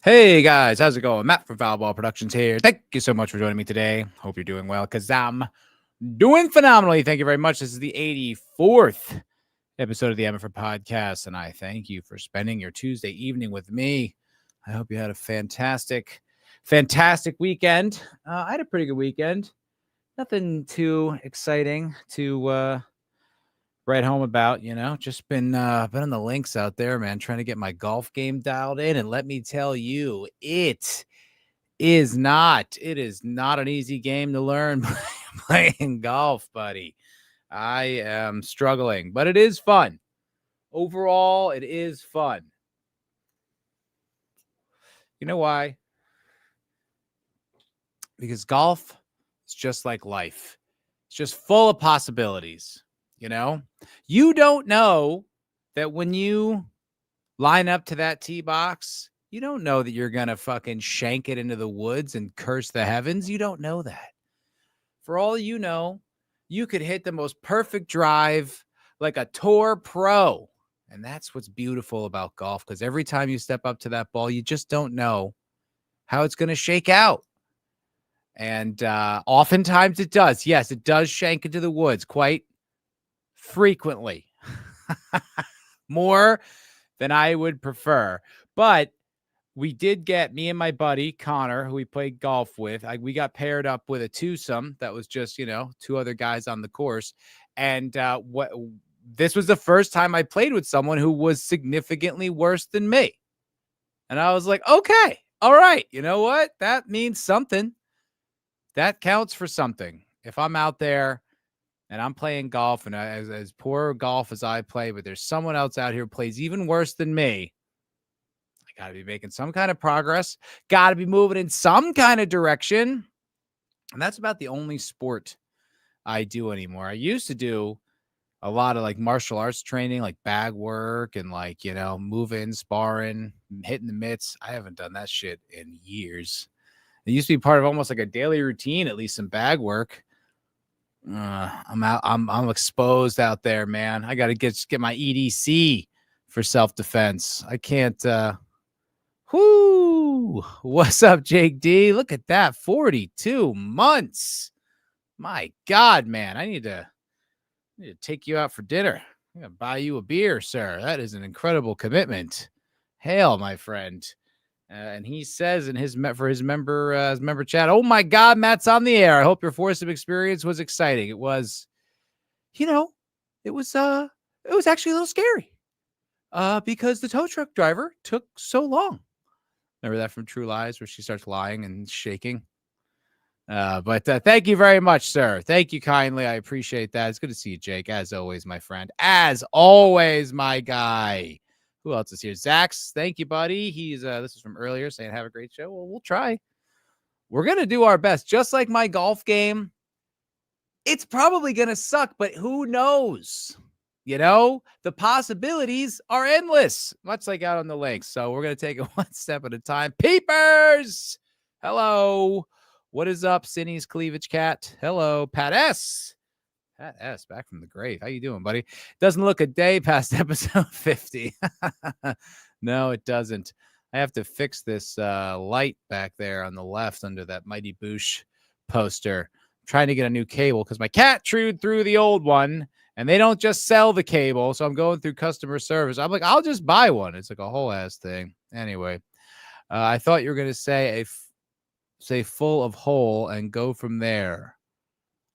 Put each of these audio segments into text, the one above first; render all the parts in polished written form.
Hey guys, how's it going? Matt from Foul Ball Productions here. Thank you so much for joining me today. Hope you're doing well because I'm doing phenomenally. Thank you very much. This is the 84th episode of the MFer Podcast, and I thank you for spending your Tuesday evening with me. I hope you had a fantastic weekend. I had a pretty good weekend. Nothing too exciting to write home about, just been on the links out there, man, trying to get my golf game dialed in. And let me tell you, it is not an easy game to learn playing golf, buddy. I am struggling, but it is fun. Overall, it is fun. You know why? Because golf is just like life. It's just full of possibilities. You don't know that when you line up to that tee box, you don't know that you're going to fucking shank it into the woods and curse the heavens. You don't know that. For all you know, you could hit the most perfect drive like a tour pro. And that's what's beautiful about golf, because every time you step up to that ball, you just don't know how it's going to shake out. And oftentimes it does. Yes, it does shank into the woods quite frequently. More than I would prefer. But we did get, me and my buddy Connor, who we played golf with, we got paired up with a twosome that was just, two other guys on the course. And this was the first time I played with someone who was significantly worse than me. And I was like, okay, all right, you know what? That means something. That counts for something. If I'm out there and I'm playing golf, and as poor golf as I play, but there's someone else out here who plays even worse than me, I got to be making some kind of progress, got to be moving in some kind of direction. And that's about the only sport I do anymore. I used to do a lot of like martial arts training, like bag work and like, moving, sparring, hitting the mitts. I haven't done that shit in years. It used to be part of almost like a daily routine, at least some bag work. I'm out. I'm exposed out there, man. I got to get my EDC for self-defense. I can't. What's up, Jake D? Look at that, 42 months. My God, man, I need to take you out for dinner. I'm gonna buy you a beer, sir. That is an incredible commitment. Hail, my friend. And he says in his member chat, "Oh my God, Matt's on the air. I hope your foursome experience was exciting. It was, it was actually a little scary, because the tow truck driver took so long. Remember that from True Lies, where she starts lying and shaking. But thank you very much, sir. Thank you kindly. I appreciate that. It's good to see you, Jake. As always, my friend. As always, my guy." Who else is here? Zax, thank you, buddy. He's this is from earlier, saying have a great show. Well, we'll try. We're gonna do our best. Just like my golf game, it's probably gonna suck, but who knows? The possibilities are endless, much like out on the lakes. So we're gonna take it one step at a time. Peepers, hello. What is up, Cindy's Cleavage Cat? Hello, Pat S. Pat S, back from the grave. How you doing, buddy? Doesn't look a day past episode 50. No, it doesn't. I have to fix this light back there on the left under that Mighty Boosh poster. I'm trying to get a new cable because my cat chewed through the old one, and they don't just sell the cable. So I'm going through customer service. I'm like, I'll just buy one. It's like a whole ass thing. Anyway, I thought you were going to say full of hole and go from there.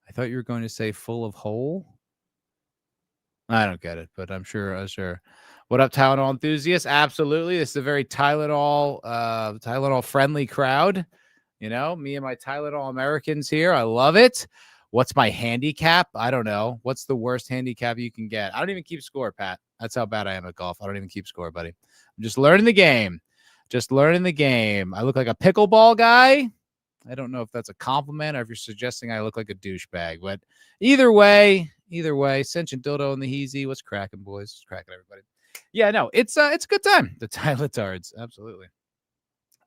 I thought you were going to say full of hole. I don't get it, but I'm sure. What up, Tylenol enthusiasts? Absolutely. This is a very Tylenol friendly crowd. Me and my Tylenol Americans here. I love it. What's my handicap? I don't know. What's the worst handicap you can get? I don't even keep score, Pat. That's how bad I am at golf. I don't even keep score, buddy. I'm just learning the game. I look like a pickleball guy. I don't know if that's a compliment or if you're suggesting I look like a douchebag, but either way, Sentient Dildo and the Heezy. What's cracking, boys? What's cracking, everybody? Yeah, no, it's a good time. The Tyletards, absolutely.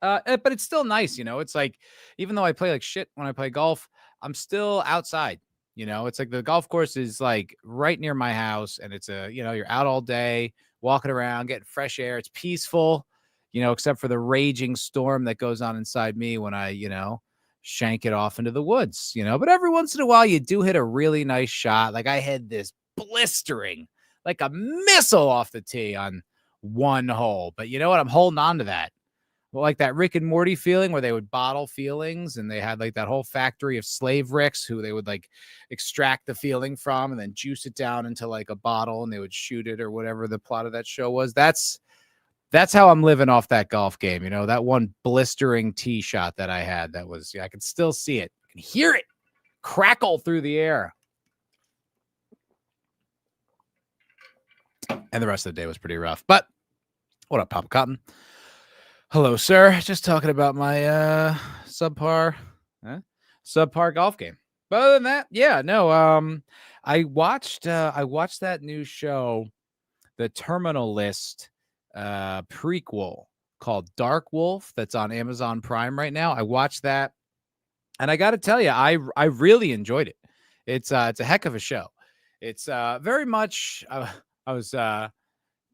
But it's still nice, It's like, even though I play like shit when I play golf, I'm still outside. It's like the golf course is like right near my house, and it's you're out all day, walking around, getting fresh air. It's peaceful. except for the raging storm that goes on inside me when I, shank it off into the woods, but every once in a while you do hit a really nice shot. Like I had this blistering, like a missile off the tee on one hole, but you know what? I'm holding on to that. Well, like that Rick and Morty feeling where they would bottle feelings, and they had like that whole factory of slave Ricks who they would like extract the feeling from and then juice it down into like a bottle, and they would shoot it or whatever the plot of that show was. That's how I'm living off that golf game. That one blistering tee shot that I had, that was, I can still see it. I can hear it crackle through the air. And the rest of the day was pretty rough. But what up, Papa Cotton? Hello, sir. Just talking about my subpar golf game. But other than that, yeah, no. I watched that new show, The Terminal List prequel called Dark Wolf, that's on Amazon Prime right now. I watched that, and I got to tell you, I really enjoyed it. It's a heck of a show. It's very much. I was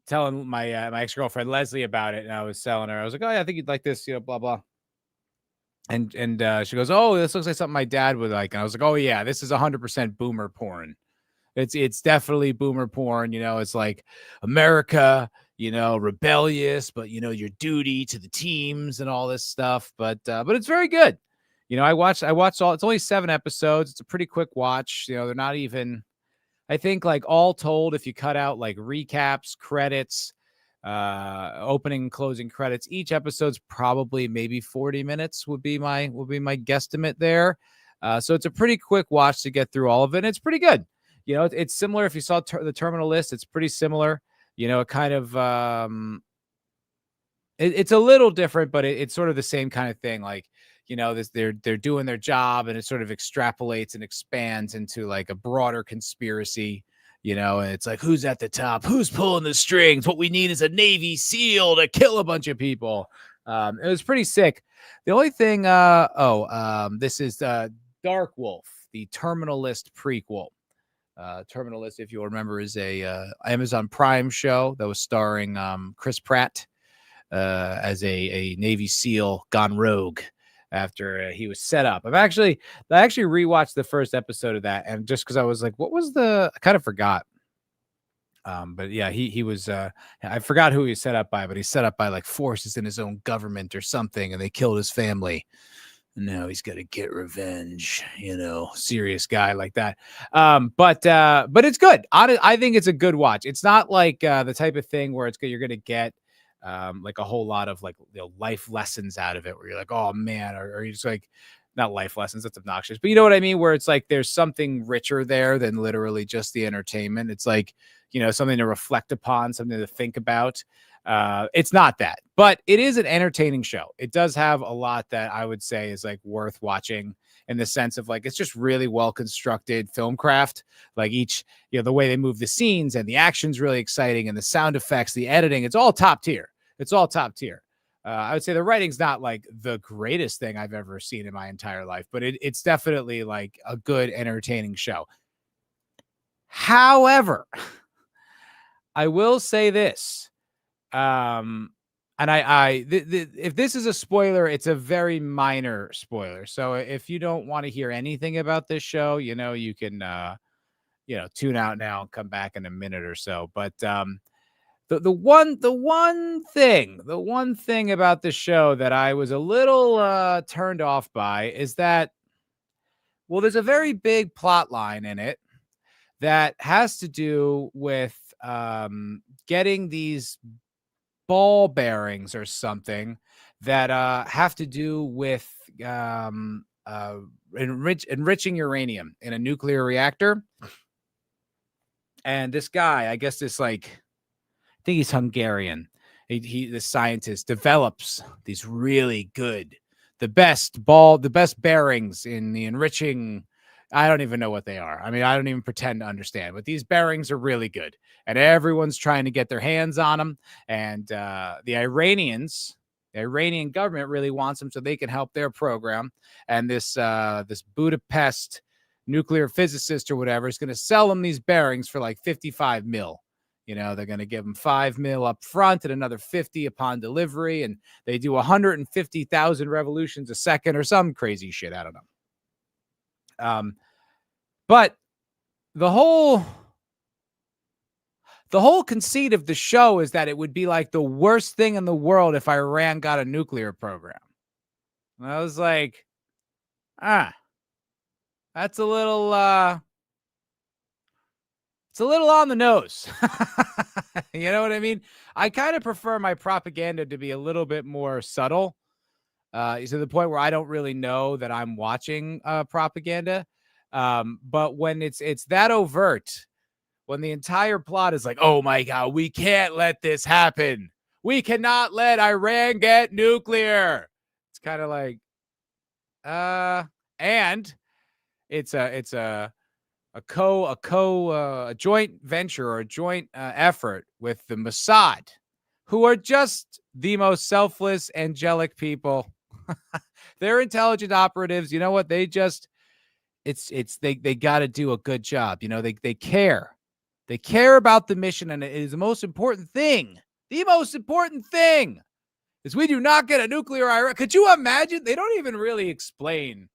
telling my my ex-girlfriend Leslie about it, and I was telling her, I was like, oh yeah, I think you'd like this, blah blah. And she goes, oh, this looks like something my dad would like. And I was like, oh yeah, this is 100% boomer porn. It's definitely boomer porn. It's like America, rebellious, but your duty to the teams and all this stuff. But it's very good. I watched all. It's only 7 episodes. It's a pretty quick watch. They're not even. I think like all told, if you cut out like recaps, credits, opening and closing credits, each episode's probably maybe 40 minutes would be my guesstimate there. So it's a pretty quick watch to get through all of it. And it's pretty good. It's similar. If you saw the Terminal List, it's pretty similar. It kind of it's a little different, but it's sort of the same kind of thing. Like, they're doing their job, and it sort of extrapolates and expands into like a broader conspiracy, and it's like, who's at the top? Who's pulling the strings? What we need is a Navy SEAL to kill a bunch of people. It was pretty sick. The only thing, this is Dark Wolf, the Terminal List prequel. Terminal List, if you'll remember, is a Amazon Prime show that was starring Chris Pratt as a Navy SEAL gone rogue after he was set up. I actually rewatched the first episode of that, and just because I was like, I kind of forgot. But yeah, he was I forgot who he was set up by, but he's set up by like forces in his own government or something, and they killed his family. And now he's got to get revenge, serious guy like that. But it's good. I think it's a good watch. It's not like the type of thing where you're going to get like a whole lot of like life lessons out of it, where you're like, oh man, or you're just like, not life lessons, that's obnoxious, but you know what I mean, where it's like there's something richer there than literally just the entertainment. It's like, something to reflect upon, something to think about. It's not that, but it is an entertaining show. It does have a lot that I would say is like worth watching, in the sense of like, it's just really well constructed film craft. Like each, the way they move the scenes, and the action's really exciting, and the sound effects, the editing, it's all top tier. I would say the writing's not like the greatest thing I've ever seen in my entire life, but it's definitely like a good, entertaining show. However, I will say this, and if this is a spoiler, it's a very minor spoiler. So if you don't want to hear anything about this show, you can, tune out now and come back in a minute or so. But the one thing about the show that I was a little turned off by is that, well, there's a very big plot line in it that has to do with getting these ball bearings or something that have to do with enriching uranium in a nuclear reactor. And this guy, I guess this like, I think he's Hungarian. The scientist develops these really good, the best bearings in the enriching. I don't even know what they are. I mean, I don't even pretend to understand, but these bearings are really good, and everyone's trying to get their hands on them. And the Iranian government really wants them so they can help their program. And this Budapest nuclear physicist or whatever is going to sell them these bearings for like 55 mil. They're going to give them $5 million up front and another 50 upon delivery, and they do 150,000 revolutions a second or some crazy shit. I don't know. But the whole conceit of the show is that it would be like the worst thing in the world if Iran got a nuclear program. And I was like, that's a little it's a little on the nose. You know what I mean? I kind of prefer my propaganda to be a little bit more subtle, to the point where I don't really know that I'm watching propaganda. But when it's that overt, when the entire plot is like, oh my God, we can't let this happen. We cannot let Iran get nuclear. It's kind of like, and it's a joint venture or a joint effort with the Mossad, who are just the most selfless, angelic people. They're intelligent operatives. You know what? They just, they got to do a good job. They care. They care about the mission, and it is the most important thing. The most important thing is we do not get a nuclear Iran. Could you imagine? They don't even really explain.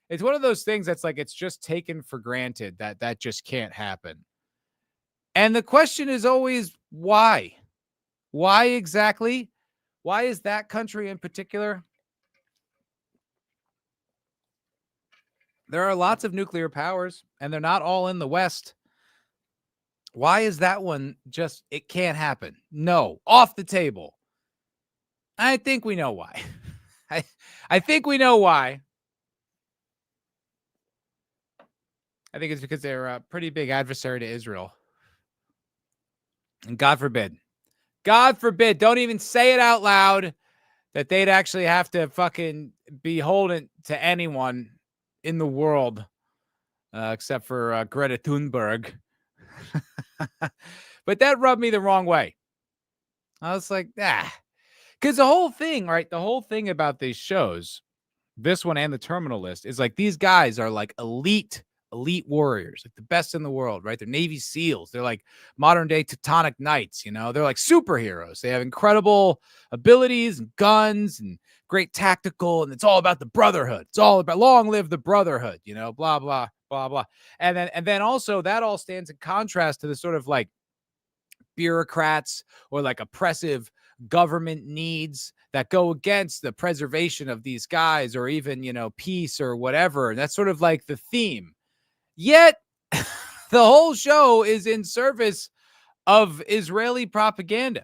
It's one of those things that's like, it's just taken for granted that just can't happen. And the question is always, why? Why exactly? Why is that country in particular? There are lots of nuclear powers, and they're not all in the West. Why is that one just, it can't happen? No, off the table. I think we know why. I think we know why. I think it's because they're a pretty big adversary to Israel. And God forbid, don't even say it out loud that they'd actually have to fucking be beholden to anyone in the world, except for Greta Thunberg. But that rubbed me the wrong way. I was like, because the whole thing, right? The whole thing about these shows, this one and the Terminal List, is like, these guys are like elite warriors, like the best in the world, right? They're Navy SEALs. They're like modern day Teutonic Knights, they're like superheroes. They have incredible abilities and guns and great tactical, and it's all about the brotherhood. It's all about long live the brotherhood, blah, blah, blah, blah. And then also that all stands in contrast to the sort of like bureaucrats or like oppressive government needs that go against the preservation of these guys, or even, peace or whatever. And that's sort of like the theme. Yet the whole show is in service of Israeli propaganda,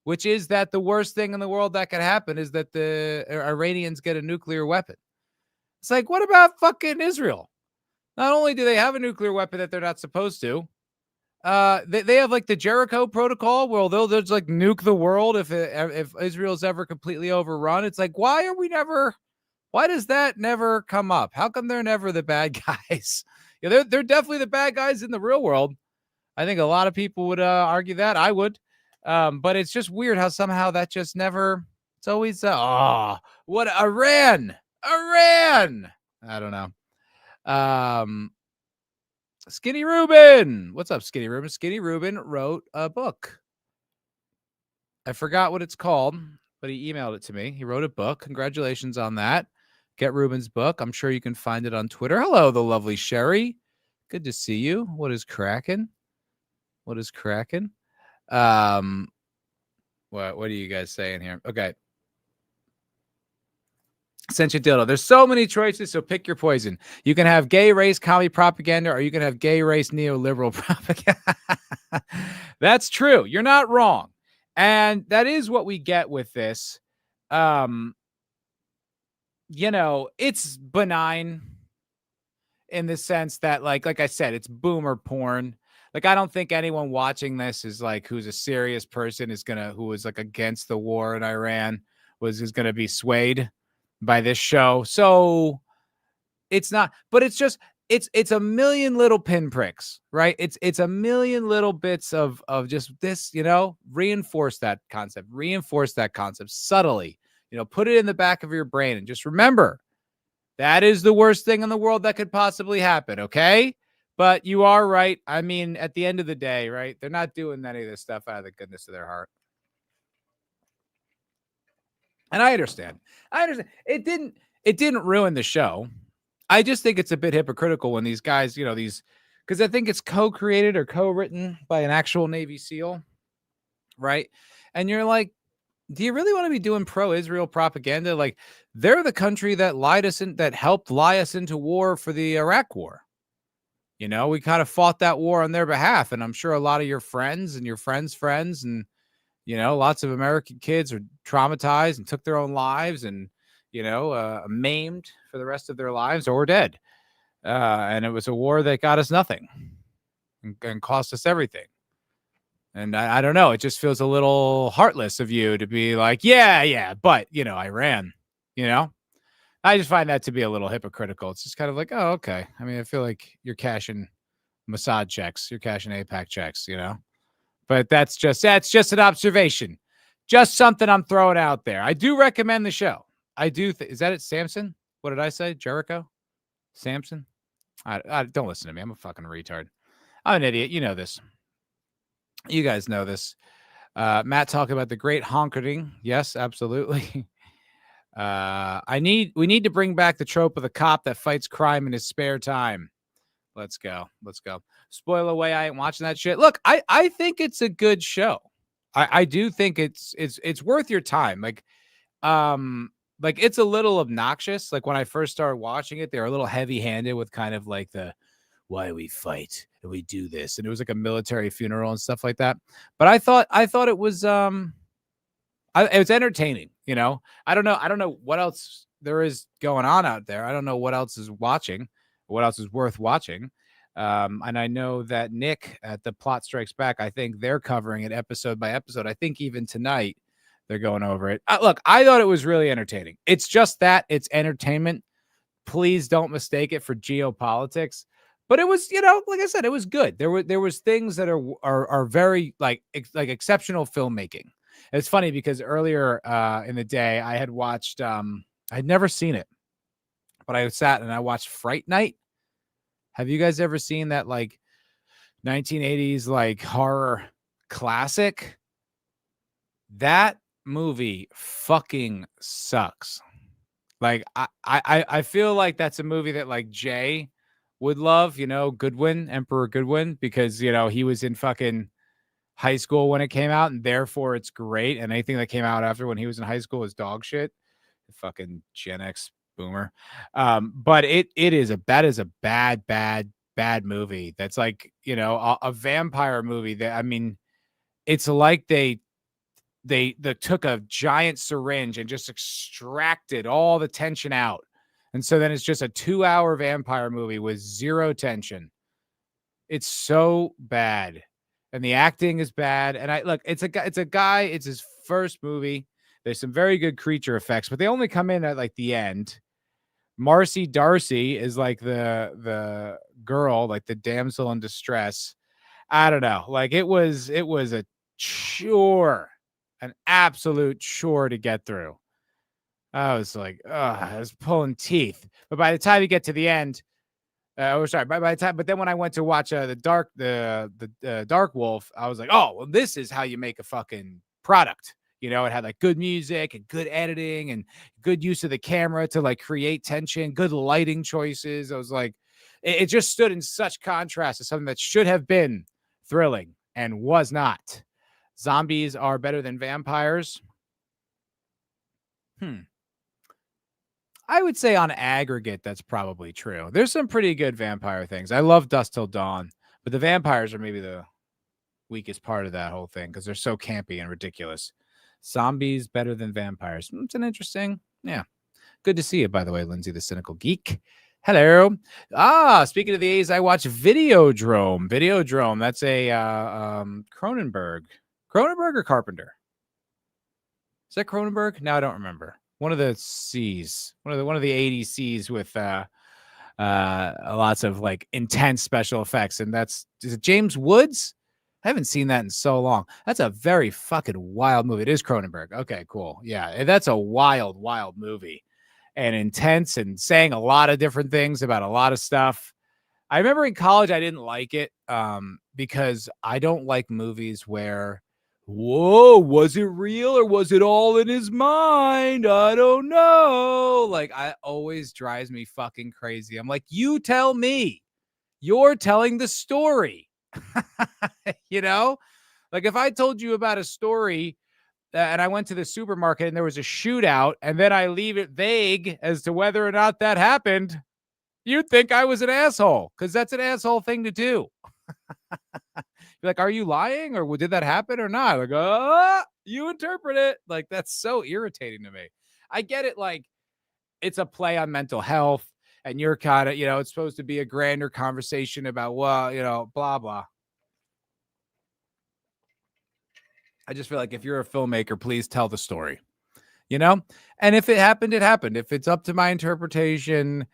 which is that the worst thing in the world that could happen is that the Iranians get a nuclear weapon. It's like, what about fucking Israel? Not only do they have a nuclear weapon that they're not supposed to, they have like the Jericho Protocol, where they'll just like nuke the world if Israel's ever completely overrun. It's like, why does that never come up? How come they're never the bad guys? They're definitely the bad guys in the real world. I think a lot of people would argue that. I would. But it's just weird how somehow that just never, it's always, what, Iran. I don't know. Skinny Reuben. What's up, Skinny Reuben? Skinny Reuben wrote a book. I forgot what it's called, but he emailed it to me. He wrote a book. Congratulations on that. Get Reuben's book. I'm sure you can find it on Twitter. Hello, the lovely Sherry. Good to see you. What is cracking? What are you guys saying here? Okay. Sent you dildo. There's so many choices, so pick your poison. You can have gay race comedy propaganda, or you can have gay race neoliberal propaganda. That's true. You're not wrong. And that is what we get with this. It's benign in the sense that, like I said, it's boomer porn. Like, I don't think anyone watching this is like, who's a serious person who is like against the war in Iran is going to be swayed by this show. So it's not, but it's just, it's a million little pinpricks, right? It's a million little bits of just this, reinforce that concept subtly, put it in the back of your brain, and just remember, that is the worst thing in the world that could possibly happen. Okay. But you are right. I mean, at the end of the day, right? They're not doing any of this stuff out of the goodness of their heart. And I understand. I understand. It didn't ruin the show. I just think it's a bit hypocritical when these guys, because I think it's co-created or co-written by an actual Navy SEAL, right? And you're like, do you really want to be doing pro-Israel propaganda? Like, they're the country that helped lie us into war for the Iraq War. We kind of fought that war on their behalf, and I'm sure a lot of your friends and your friends' friends and lots of American kids are traumatized and took their own lives and, maimed for the rest of their lives or dead. And it was a war that got us nothing and cost us everything. And I don't know. It just feels a little heartless of you to be like, yeah, but, Iran, I just find that to be a little hypocritical. It's just kind of like, oh, okay. I mean, I feel like you're cashing Mossad checks. You're cashing AIPAC checks, But that's just an observation. Just something I'm throwing out there. I do recommend the show. I do. Is that it, Samson? What did I say? Jericho? Samson? I don't listen to me. I'm a fucking retard. I'm an idiot. You know this. You guys know this. Matt talking about the great honking. Yes, absolutely. We need to bring back the trope of the cop that fights crime in his spare time. Let's go. Spoil away. I ain't watching that shit. Look, I think it's a good show. I do think it's worth your time. Like it's a little obnoxious. Like when I first started watching it, they were a little heavy-handed with kind of like the why we fight and we do this, and it was like a military funeral and stuff like that. But I thought it was it was entertaining. I don't know what else there is going on out there. I don't know what else is watching, what else is worth watching. And I know that Nick at the Plot Strikes Back, I think they're covering it episode by episode. I think even tonight they're going over it. Look, I thought it was really entertaining. It's just that it's entertainment. Please don't mistake it for geopolitics. But it was, like I said, it was good. There was things that are very like exceptional filmmaking. It's funny because earlier in the day I had watched I'd never seen it, but I sat and I watched Fright Night. Have you guys ever seen that like 1980s like horror classic? That movie fucking sucks. Like I feel like that's a movie that like Jay would love, Goodwin, Emperor Goodwin, because he was in fucking high school when it came out, and therefore it's great. And anything that came out after when he was in high school is dog shit. Fucking Gen X boomer. But it is a bad movie. That's like, a vampire movie that, I mean, it's like they took a giant syringe and just extracted all the tension out. And so then it's just a 2-hour vampire movie with zero tension. It's so bad. And the acting is bad. And it's a guy, it's his first movie. There's some very good creature effects, but they only come in at like the end. Marcy Darcy is like the girl, like the damsel in distress. I don't know. Like it was a chore, an absolute chore to get through. I was like, I was pulling teeth. But by the time you get to the end, by the time, but then when I went to watch the Dark Wolf, I was like, oh, well, this is how you make a fucking product. It had like good music and good editing and good use of the camera to like create tension, good lighting choices. I was like, it just stood in such contrast to something that should have been thrilling and was not. Zombies are better than vampires. I would say on aggregate, that's probably true. There's some pretty good vampire things. I love Dusk Till Dawn, but the vampires are maybe the weakest part of that whole thing because they're so campy and ridiculous. Zombies better than vampires. It's an interesting, yeah. Good to see you, by the way, Lindsay, the cynical geek. Hello. Speaking of the A's, I watched Videodrome. Videodrome. That's a Cronenberg or Carpenter. Is that Cronenberg? No, I don't remember. One of the C's, one of the 80s C's with lots of like intense special effects, and is it James Woods? I haven't seen that in so long. That's a very fucking wild movie. It is Cronenberg. Okay, cool. Yeah, that's a wild movie and intense and saying a lot of different things about a lot of stuff. I remember in college I didn't like it because I don't like movies where, whoa, was it real or was it all in his mind? I don't know. Like, I always drives me fucking crazy. I'm like, you tell me. You're telling the story. You know? Like, if I told you about a story and I went to the supermarket and there was a shootout and then I leave it vague as to whether or not that happened, you'd think I was an asshole because that's an asshole thing to do. You're like, are you lying or did that happen or not? Like, you interpret it. Like, that's so irritating to me. I get it. Like, it's a play on mental health and you're kind of, it's supposed to be a grander conversation about, well, blah, blah. I just feel like if you're a filmmaker, please tell the story, and if it happened, it happened. If it's up to my interpretation,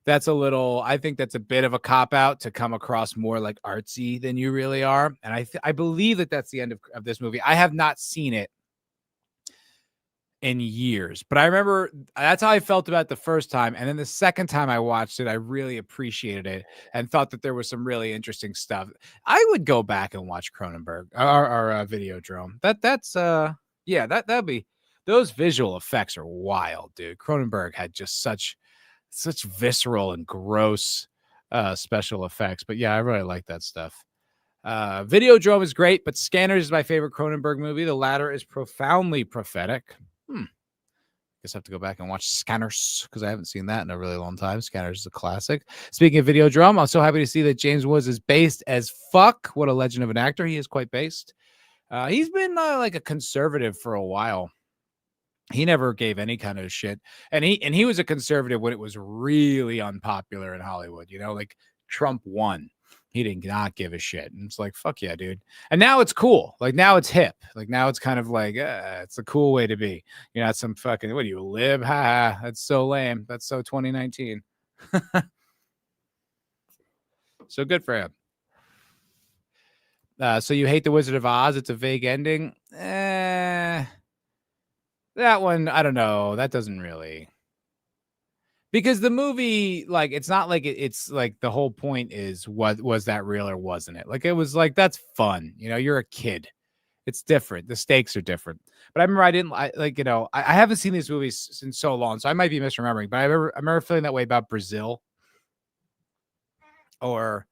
I think that's a bit of a cop out to come across more like artsy than you really are. And I believe that that's the end of this movie. I have not seen it in years, but I remember that's how I felt about it the first time. And then the second time I watched it, I really appreciated it and thought that there was some really interesting stuff. I would go back and watch Cronenberg or Videodrome. That'd be, those visual effects are wild, dude. Cronenberg had just such visceral and gross special effects. But yeah, I really like that stuff. Videodrome is great, but Scanners is my favorite Cronenberg movie. The latter is profoundly prophetic. Guess I have to go back and watch Scanners because I haven't seen that in a really long time. Scanners is a classic. Speaking of Videodrome, I'm so happy to see that James Woods is based as fuck. What a legend of an actor. He is quite based. He's been like a conservative for a while. He never gave any kind of shit. And he was a conservative when it was really unpopular in Hollywood, like Trump won. He did not give a shit. And it's like, fuck yeah, dude. And now it's cool. Like now it's hip. Like now it's kind of like, it's a cool way to be. You're not some fucking, what do you live? Ha, that's so lame. That's so 2019. So good for him. So you hate The Wizard of Oz. It's a vague ending. That one, I don't know. That doesn't really, because the movie, like, it's not like it's like the whole point is, what was that real or wasn't it? Like, it was like, that's fun. You're a kid. It's different. The stakes are different. But I remember I haven't seen these movies in so long, so I might be misremembering, but I remember feeling that way about Brazil or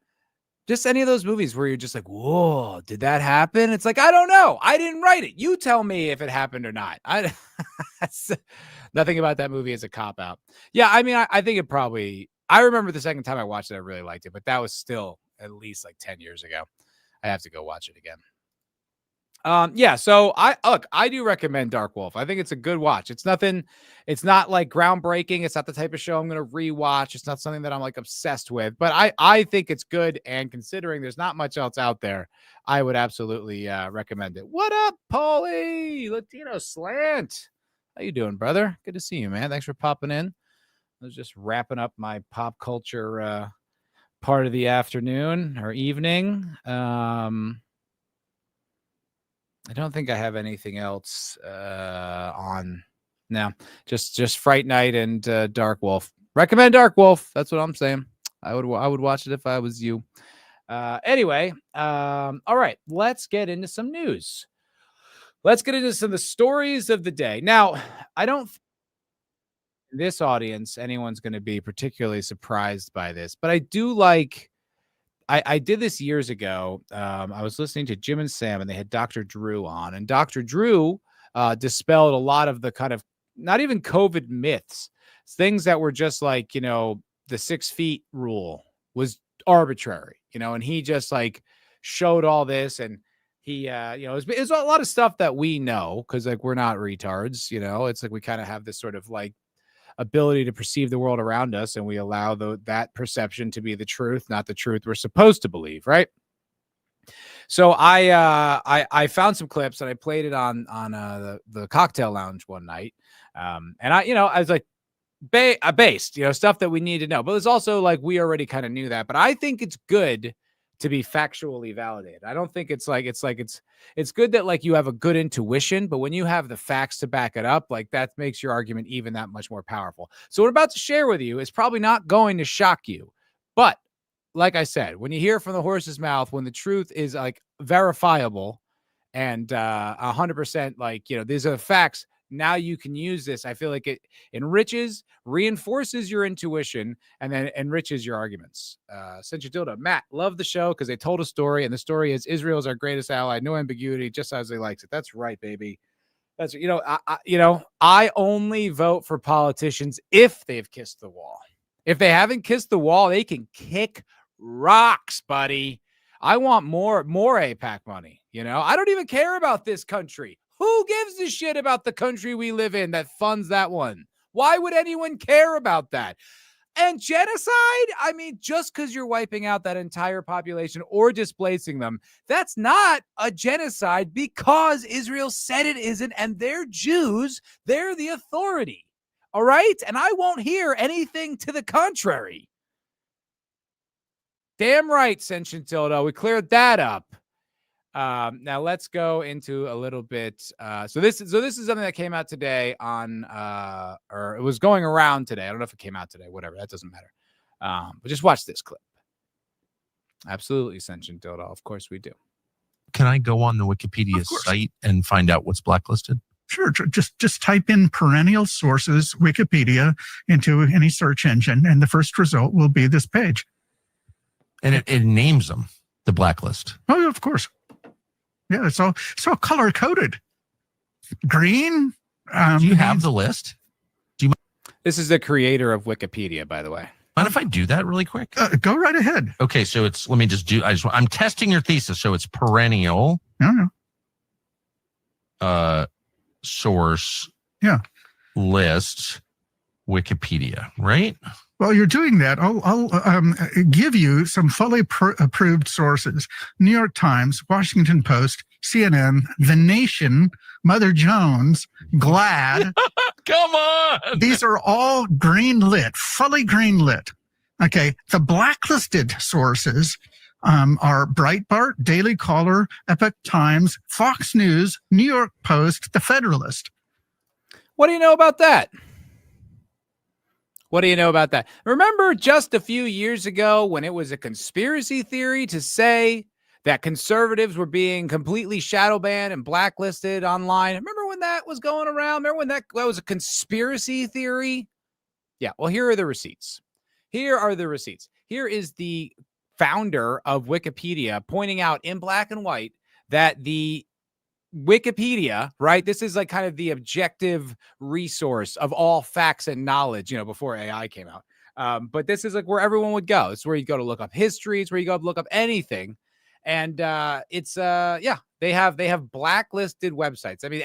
just any of those movies where you're just like, whoa, did that happen? It's like, I don't know. I didn't write it. You tell me if it happened or not. Nothing about that movie is a cop out. Yeah, I mean, I think it probably, I remember the second time I watched it, I really liked it, but that was still at least like 10 years ago. I have to go watch it again. So I do recommend Dark Wolf. I think it's a good watch. It's not like groundbreaking. It's not the type of show I'm going to rewatch. It's not something that I'm like obsessed with, but I think it's good. And considering there's not much else out there, I would absolutely recommend it. What up, Paulie? Latino Slant. How you doing, brother? Good to see you, man. Thanks for popping in. I was just wrapping up my pop culture part of the afternoon or evening. I don't think I have anything else on. No, just Fright Night and Dark Wolf. Recommend Dark Wolf. That's what I'm saying. I would watch it if I was you. Anyway, all right. Let's get into some news. Let's get into some of the stories of the day. Now, I don't think this audience, anyone's going to be particularly surprised by this, but I do like. I did this years ago. I was listening to Jim and Sam, and they had Dr. Drew on, and Dr. Drew dispelled a lot of the kind of not even COVID myths, things that were just like, the 6 feet rule was arbitrary, and he just like showed all this, and he, it's a lot of stuff that we know because like we're not retards, it's like we kind of have this sort of like ability to perceive the world around us, and we allow that perception to be the truth, not the truth we're supposed to believe, right? So I found some clips and I played it on the cocktail lounge one night, and I was like based, stuff that we need to know, but it's also like we already kind of knew that, but I think it's good to be factually validated. I don't think it's good that like you have a good intuition, but when you have the facts to back it up, like that makes your argument even that much more powerful. So what I'm about to share with you is probably not going to shock you, but like I said, when you hear from the horse's mouth, when the truth is like verifiable and 100%, like, these are the facts. Now you can use this. I feel like it enriches, reinforces your intuition, and then enriches your arguments. Central Dildo, Matt, love the show because they told a story, and the story is Israel is our greatest ally. No ambiguity, just as they likes it. That's right, baby. That's I only vote for politicians if they've kissed the wall. If they haven't kissed the wall, they can kick rocks, buddy. I want more APAC money. I don't even care about this country. Who gives a shit about the country we live in that funds that one? Why would anyone care about that? And genocide? I mean, just because you're wiping out that entire population or displacing them, that's not a genocide because Israel said it isn't, and they're Jews. They're the authority. All right? And I won't hear anything to the contrary. Damn right, Sentient Dildo. We cleared that up. Now let's go into a little bit. So this is something that came out today on, or it was going around today. I don't know if it came out today, whatever, that doesn't matter. But just watch this clip. Absolutely, Sentient Dildo. Of course we do. Can I go on the Wikipedia site and find out what's blacklisted? Sure. Just type in perennial sources Wikipedia into any search engine, and the first result will be this page. And it names them, the blacklist. Oh, of course. Yeah, it's all color coded. Green. Do you have the list? This is the creator of Wikipedia, by the way. Mind if I do that really quick? Go right ahead. Okay, so I'm testing your thesis. So it's perennial. No. Source. Yeah. List. Wikipedia, right? While you're doing that, I'll give you some fully approved sources: New York Times, Washington Post, CNN, The Nation, Mother Jones, GLAAD. Come on! These are all green lit, fully green lit. Okay, the blacklisted sources are Breitbart, Daily Caller, Epoch Times, Fox News, New York Post, The Federalist. What do you know about that? What do you know about that? Remember just a few years ago when it was a conspiracy theory to say that conservatives were being completely shadow banned and blacklisted online? Remember when that was going around? Remember when that was a conspiracy theory? Yeah, well, here are the receipts. Here is the founder of Wikipedia pointing out in black and white that the Wikipedia, right? This is like kind of the objective resource of all facts and knowledge, before AI came out. But this is like where everyone would go. It's where you go to look up history. It's where you go to look up anything. And they have blacklisted websites. I mean,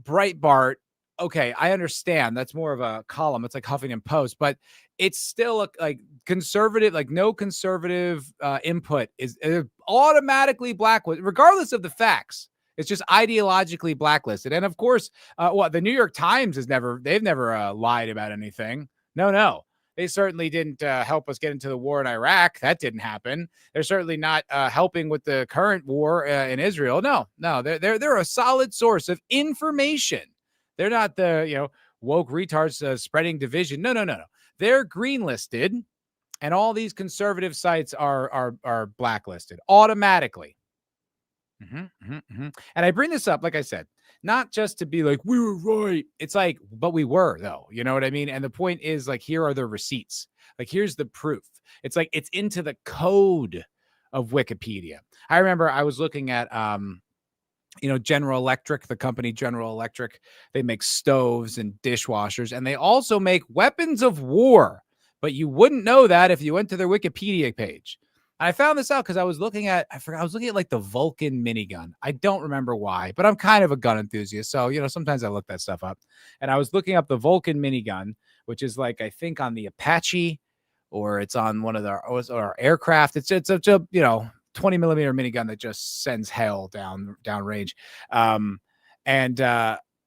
Breitbart. Okay, I understand. That's more of a column. It's like Huffington Post, but it's still like conservative, like no conservative input is automatically blacklisted, regardless of the facts. It's just ideologically blacklisted. And of course, the New York Times they've never lied about anything. No. They certainly didn't help us get into the war in Iraq. That didn't happen. They're certainly not helping with the current war in Israel. No, they're a solid source of information. They're not the, woke retards spreading division. No. They're greenlisted, and all these conservative sites are blacklisted automatically. And I bring this up, like I said, not just to be like, we were right. It's like, but we were, though. You know what I mean? And the point is, like, here are the receipts. Like, here's the proof. It's like, it's into the code of Wikipedia. I remember I was looking at, General Electric, the company General Electric. They make stoves and dishwashers, and they also make weapons of war. But you wouldn't know that if you went to their Wikipedia page. I found this out because I was looking at like the Vulcan minigun. I don't remember why, but I'm kind of a gun enthusiast. So, sometimes I look that stuff up. And I was looking up the Vulcan minigun, which is like, I think on the Apache, or it's on one of our aircraft. It's a 20 millimeter minigun that just sends hell down range.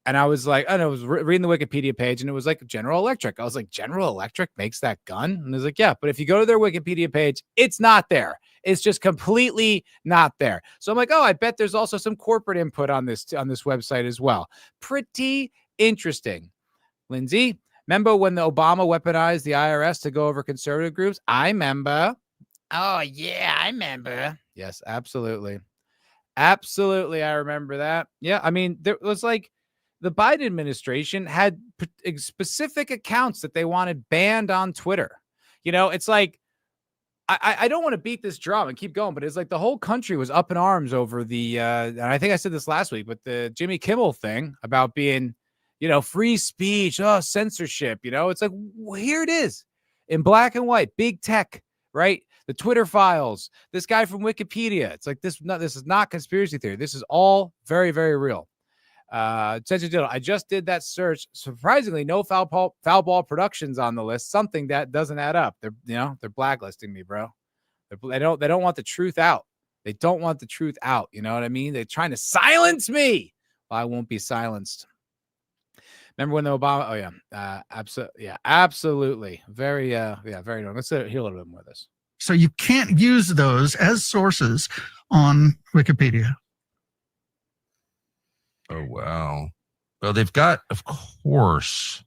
And I was like, I was reading the Wikipedia page, and it was like General Electric. I was like, General Electric makes that gun? And it was like, yeah, but if you go to their Wikipedia page, it's not there. It's just completely not there. So I'm like, I bet there's also some corporate input on this website as well. Pretty interesting. Lindsay, remember when the Obama weaponized the IRS to go over conservative groups? I remember. Oh, yeah, I remember. Yes, absolutely. Absolutely, I remember that. Yeah, I mean, there was like the Biden administration had specific accounts that they wanted banned on Twitter. It's like I don't want to beat this drum and keep going, but it's like the whole country was up in arms over and I think I said this last week, but the Jimmy Kimmel thing about being, free speech, censorship. It's like, here it is in black and white, big tech, right? The Twitter files, this guy from Wikipedia. It's like this is not conspiracy theory. This is all very, very real. I just did that search. Surprisingly, no foul ball productions on the list. Something that doesn't add up. They're blacklisting me, bro. They don't want the truth out. They don't want the truth out. You know what I mean? They're trying to silence me. Well, I won't be silenced. Remember when the Obama? Oh yeah, absolutely. Very very. Let's hear a little bit more of this. So you can't use those as sources on Wikipedia. Oh, wow. Well, they've got, of course.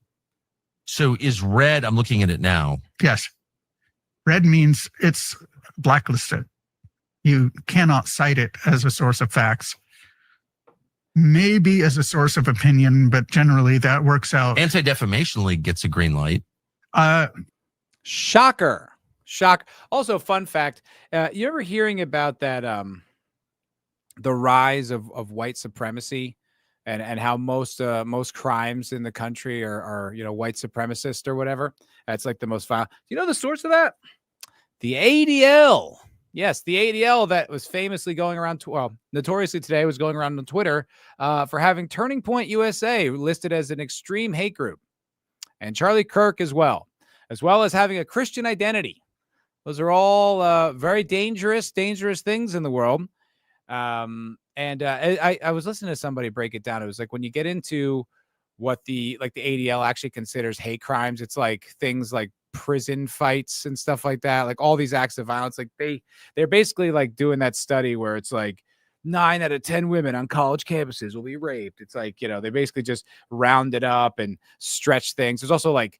So is red, I'm looking at it now. Yes. Red means it's blacklisted. You cannot cite it as a source of facts. Maybe as a source of opinion, but generally that works out. Anti-Defamation League gets a green light. Shocker. Also, fun fact, you ever hearing about that, the rise of white supremacy and how most crimes in the country are white supremacist or whatever? That's like the most violent. Do you know the source of that? The ADL. Yes, the ADL that was famously going around, notoriously today was going around on Twitter for having Turning Point USA listed as an extreme hate group. And Charlie Kirk as well as having a Christian identity. Those are all very dangerous things in the world. I was listening to somebody break it down. It was like when you get into what the ADL actually considers hate crimes, it's like things like prison fights and stuff like that, like all these acts of violence. Like they're basically like doing that study where it's like 9 out of 10 women on college campuses will be raped. It's like, they basically just round it up and stretch things. There's also like,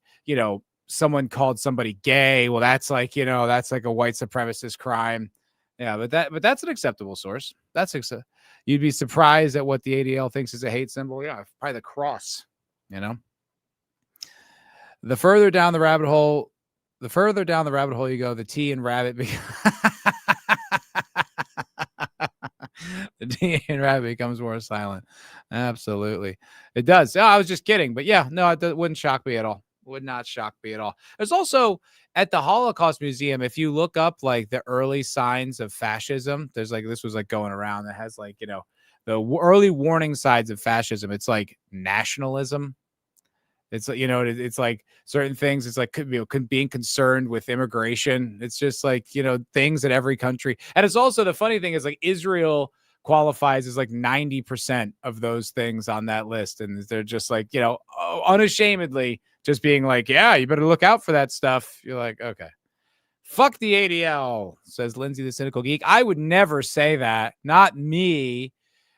someone called somebody gay. Well, that's like, that's like a white supremacist crime. Yeah, but that's an acceptable source. You'd be surprised at what the ADL thinks is a hate symbol. Yeah, probably the cross, The further down the rabbit hole you go, the T in rabbit. The T in rabbit becomes more silent. Absolutely. It does. Oh, I was just kidding. But yeah, no, it wouldn't shock me at all. Would not shock me at all. There's also at the Holocaust Museum, if you look up like the early signs of fascism, there's like, this was like going around that has like, the early warning signs of fascism. It's like nationalism. It's like, it's like certain things. It's like being concerned with immigration. It's just like, things that every country. And it's also the funny thing is like Israel qualifies as like 90% of those things on that list. And they're just like, unashamedly just being like, yeah, you better look out for that stuff. You're like, okay. Fuck the ADL, says Lindsay, the cynical geek. I would never say that. Not me.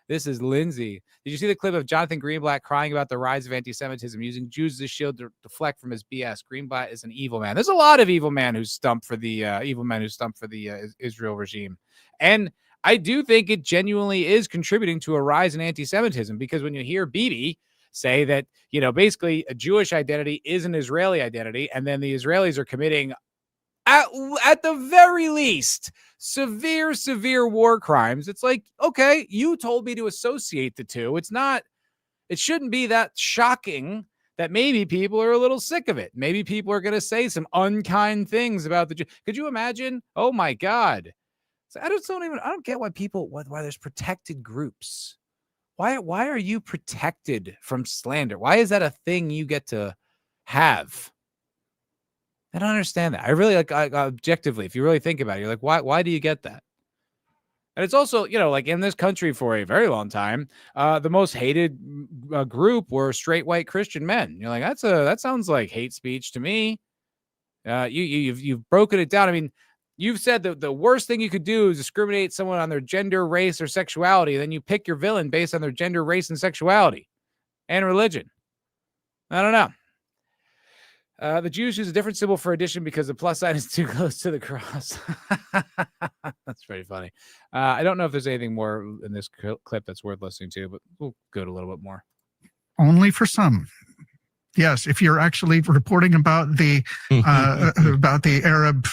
This is Lindsay. Did you see the clip of Jonathan Greenblatt crying about the rise of anti-Semitism, using Jews as a shield to deflect from his BS? Greenblatt is an evil man. There's a lot of evil men who stump for the Israel regime. And I do think it genuinely is contributing to a rise in anti-Semitism, because when you hear Bibi say that, basically a Jewish identity is an Israeli identity, and then the Israelis are committing at the very least severe war crimes. It's like, okay, you told me to associate the two. It shouldn't be that shocking that maybe people are a little sick of it. Maybe people are going to say some unkind things about the Jew. Could you imagine? Oh my God. So I don't get why there's protected groups. Why are you protected from slander? Why is that a thing you get to have? I don't understand that. I really objectively, if you really think about it, you're like, why do you get that? And it's also, like in this country for a very long time, the most hated group were straight white Christian men. You're like, that sounds like hate speech to me. You've broken it down. I mean, you've said that the worst thing you could do is discriminate someone on their gender, race, or sexuality. Then you pick your villain based on their gender, race, and sexuality and religion. I don't know. The Jews use a different symbol for addition because the plus sign is too close to the cross. That's pretty funny. I don't know if there's anything more in this clip that's worth listening to, but we'll go to a little bit more. Only for some. Yes, if you're actually reporting about the Arab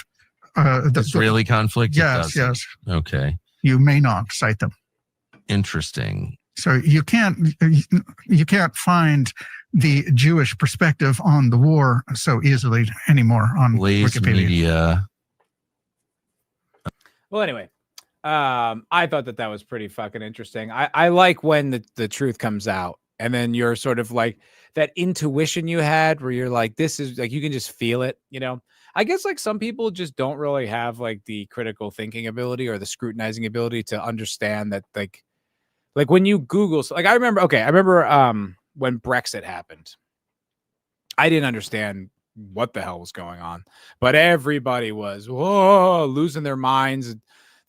Israeli conflict. Yes, yes. Okay. You may not cite them. Interesting. So you can't find the Jewish perspective on the war so easily anymore on Blaze Wikipedia. Media. Well, anyway, I thought that was pretty fucking interesting. I like when the truth comes out, and then you're sort of like that intuition you had where you're like, this is like, you can just feel it, you know? I guess like some people just don't really have like the critical thinking ability or the scrutinizing ability to understand that like when you Google, like I remember when Brexit happened, I didn't understand what the hell was going on, but everybody was losing their minds.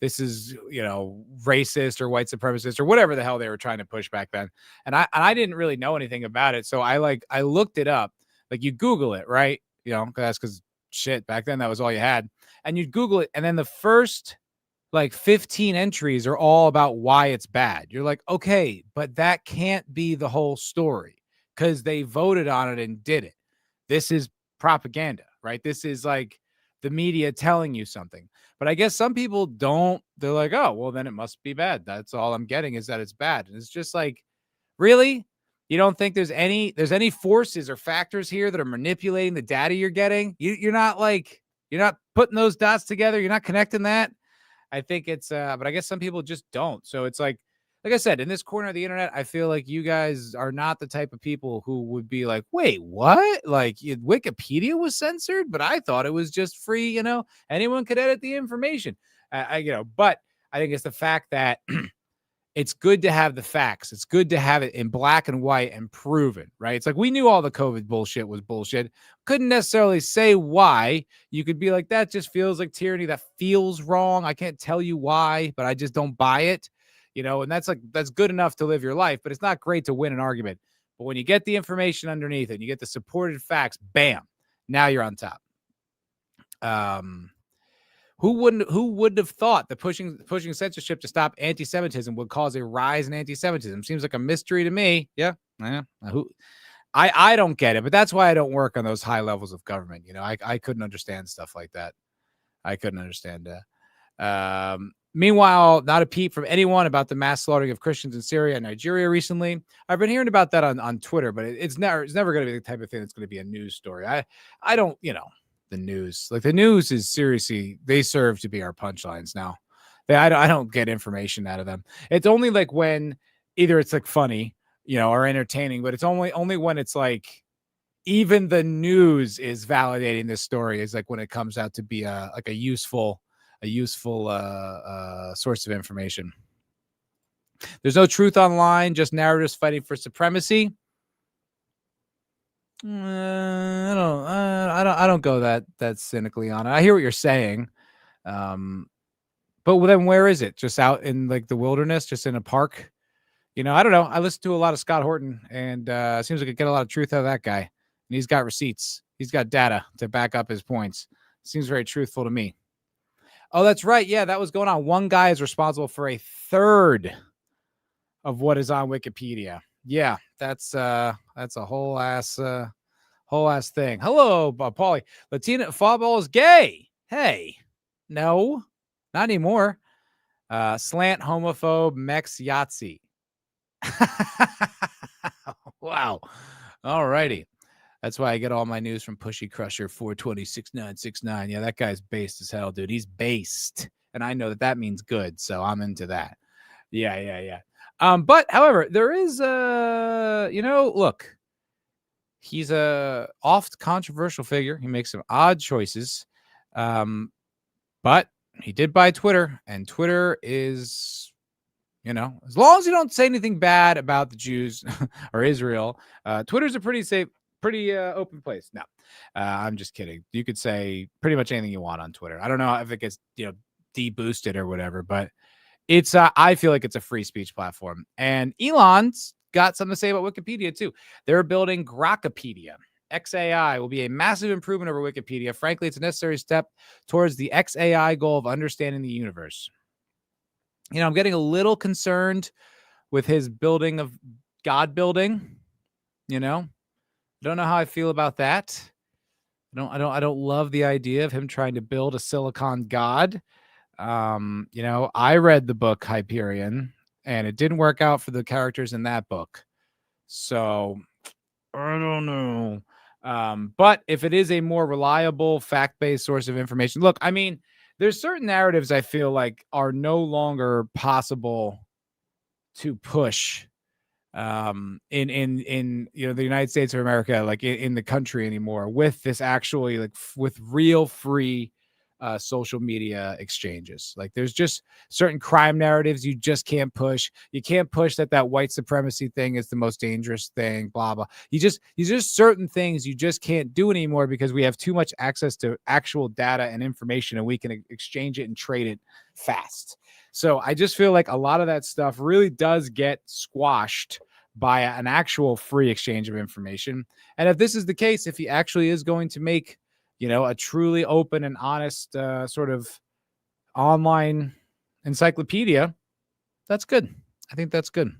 This is, you know, racist or white supremacist or whatever the hell they were trying to push back then. And I didn't really know anything about it. So I looked it up, like you Google it, right? You know, because shit, back then that was all you had. And you'd Google it. And then the first like 15 entries are all about why it's bad. You're like, okay, but that can't be the whole story because they voted on it and did it. This is propaganda, right? This is like the media telling you something. But I guess some people don't. They're like, oh, well, then it must be bad. That's all I'm getting is that it's bad. And it's just like, really? You don't think there's any forces or factors here that are manipulating the data you're getting? You're not putting those dots together. You're not connecting that. I think it's, but I guess some people just don't. So it's like I said, in this corner of the internet, I feel like you guys are not the type of people who would be like, wait, what? Like Wikipedia was censored, but I thought it was just free. You know, anyone could edit the information. But I think it's the fact that it's good to have the facts. It's good to have it in black and white and proven, right? It's like we knew all the COVID bullshit was bullshit. Couldn't necessarily say why. You could be like, that just feels like tyranny. That feels wrong. I can't tell you why, but I just don't buy it. You know, and that's good enough to live your life, but it's not great to win an argument. But when you get the information underneath it, you get the supported facts, bam, now you're on top. Who would have thought that pushing censorship to stop anti-Semitism would cause a rise in anti-Semitism? Seems like a mystery to me. Yeah. I don't get it, but that's why I don't work on those high levels of government. You know, I couldn't understand stuff like that. I couldn't understand that. Meanwhile, not a peep from anyone about the mass slaughtering of Christians in Syria and Nigeria recently. I've been hearing about that on Twitter, but it's never going to be the type of thing that's going to be a news story. I don't, you know, the news is seriously, they serve to be our punchlines now. I don't get information out of them. It's only like when either it's like funny, you know, or entertaining, but it's only when it's like even the news is validating this story is like when it comes out to be a useful source of information. There's no truth online, just narratives fighting for supremacy. I don't go that cynically on it. I hear what you're saying. But then where is it? Just out in like the wilderness, just in a park? You know, I don't know. I listen to a lot of Scott Horton, and it seems like I get a lot of truth out of that guy. And he's got receipts. He's got data to back up his points. Seems very truthful to me. Oh, that's right. Yeah, that was going on. One guy is responsible for a third of what is on Wikipedia. Yeah, that's a whole ass thing. Hello, Paulie. Latina football is gay. Hey, no, not anymore. Slant homophobe Mex Yahtzee. Wow. All righty. That's why I get all my news from Pushy Crusher 4206969. Yeah, that guy's based as hell, dude. He's based, and I know that means good, so I'm into that. Yeah. But however, there is look, he's a oft controversial figure. He makes some odd choices, but he did buy Twitter, and Twitter is, you know, as long as you don't say anything bad about the Jews or Israel, Twitter's a pretty safe. Pretty open place. No, I'm just kidding. You could say pretty much anything you want on Twitter. I don't know if it gets, you know, deboosted or whatever, but it's I feel like it's a free speech platform. And Elon's got something to say about Wikipedia too. They're building Grokpedia. XAI will be a massive improvement over Wikipedia. Frankly, it's a necessary step towards the XAI goal of understanding the universe. I'm getting a little concerned with his building of God building. Don't know how I feel about that. I don't love the idea of him trying to build a silicon god. I read the book Hyperion, and it didn't work out for the characters in that book. So I don't know. But if it is a more reliable, fact-based source of information, look, I mean, there's certain narratives I feel like are no longer possible to push in the United States of America, like in the country anymore, with this actually like with real free social media exchanges. Like there's just certain crime narratives you just can't push. You can't push that white supremacy thing is the most dangerous thing, blah blah. You just certain things you just can't do anymore because we have too much access to actual data and information, and we can exchange it and trade it fast. So I just feel like a lot of that stuff really does get squashed by an actual free exchange of information. And if this is the case, if he actually is going to make, a truly open and honest sort of online encyclopedia, that's good. I think that's good.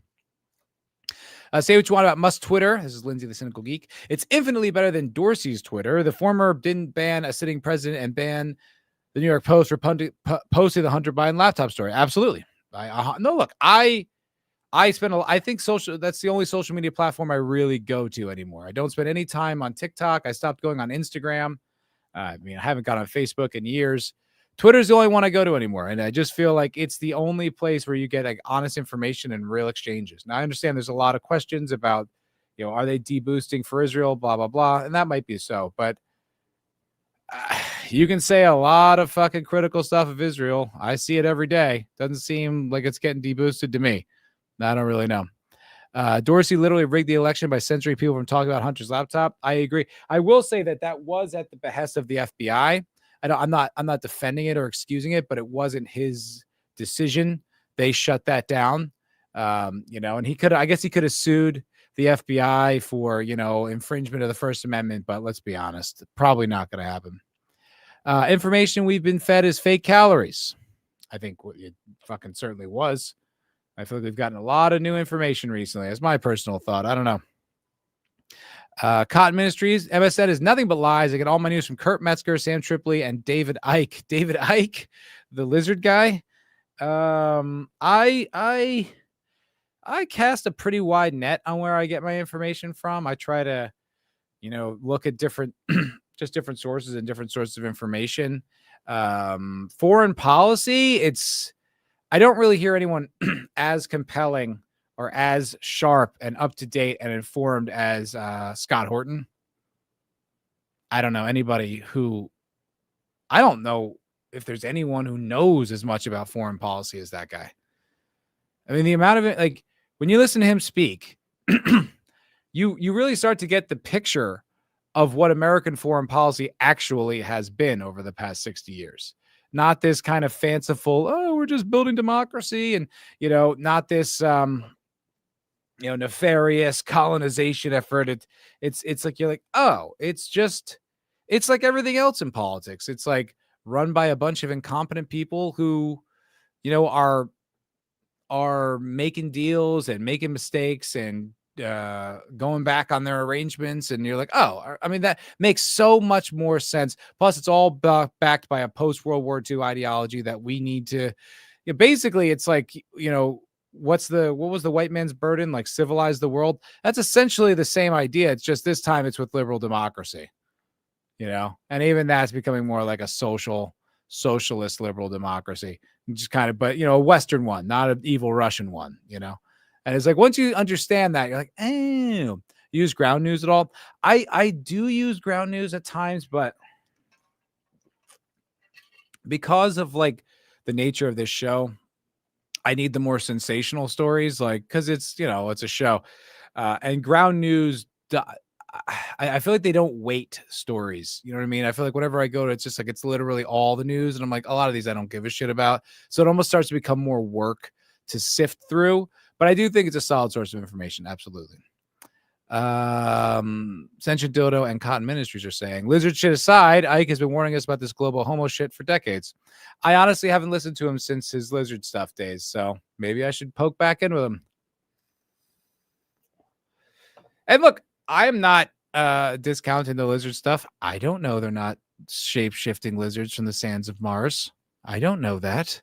Say what you want about Musk's Twitter. This is Lindsay, the Cynical Geek. It's infinitely better than Dorsey's Twitter. The former didn't ban a sitting president and ban the New York Post for posting the Hunter Biden laptop story. Absolutely. No, look, I think that's the only social media platform I really go to anymore. I don't spend any time on TikTok. I stopped going on Instagram. I haven't gone on Facebook in years. Twitter's the only one I go to anymore. And I just feel like it's the only place where you get like honest information and real exchanges. Now I understand there's a lot of questions about, are they deboosting for Israel, blah, blah, blah. And that might be so, but you can say a lot of fucking critical stuff of Israel. I see it every day. Doesn't seem like it's getting deboosted to me. I don't really know. Dorsey literally rigged the election by censoring people from talking about Hunter's laptop. I agree. I will say that was at the behest of the FBI. I'm not defending it or excusing it, but it wasn't his decision. They shut that down. And I guess he could have sued the FBI for, infringement of the First Amendment, but let's be honest, probably not going to happen. Information we've been fed is fake calories. I think it fucking certainly was. I feel like we've gotten a lot of new information recently. That's my personal thought. I don't know. Cotton Ministries, MSN is nothing but lies. I get all my news from Kurt Metzger, Sam Tripoli, and David Icke. David Icke, the lizard guy. I cast a pretty wide net on where I get my information from. I try to, look at different sources and different sources of information. Foreign policy, I don't really hear anyone as compelling or as sharp and up to date and informed as Scott Horton. I don't know I don't know if there's anyone who knows as much about foreign policy as that guy. I mean, the amount of it, like when you listen to him speak, you really start to get the picture of what American foreign policy actually has been over the past 60 years. Not this kind of fanciful, we're just building democracy, and not this nefarious colonization effort. It's like you're like, it's like everything else in politics. It's like run by a bunch of incompetent people who, are making deals and making mistakes and going back on their arrangements, and you're like, that makes so much more sense. Plus it's all backed by a post-World War II ideology that we need to, basically it's like, what was the white man's burden? Like civilize the world. That's essentially the same idea. It's just this time it's with liberal democracy, and even that's becoming more like a socialist liberal democracy, just kind of, but a Western one, not an evil Russian one, And it's like, once you understand that, you're like, use ground news at all? I do use ground news at times, but because of like the nature of this show, I need the more sensational stories, like, cause it's, it's a show, and ground news. I feel like they don't weight stories. You know what I mean? I feel like whenever I go to, it's just like, it's literally all the news. And I'm like, a lot of these I don't give a shit about. So it almost starts to become more work to sift through. But I do think it's a solid source of information. Absolutely. Sentient Dildo and Cotton Ministries are saying, lizard shit aside, Ike has been warning us about this global homo shit for decades. I honestly haven't listened to him since his lizard stuff days, so maybe I should poke back in with him. And look, I am not discounting the lizard stuff. I don't know they're not shape-shifting lizards from the sands of Mars. I don't know that.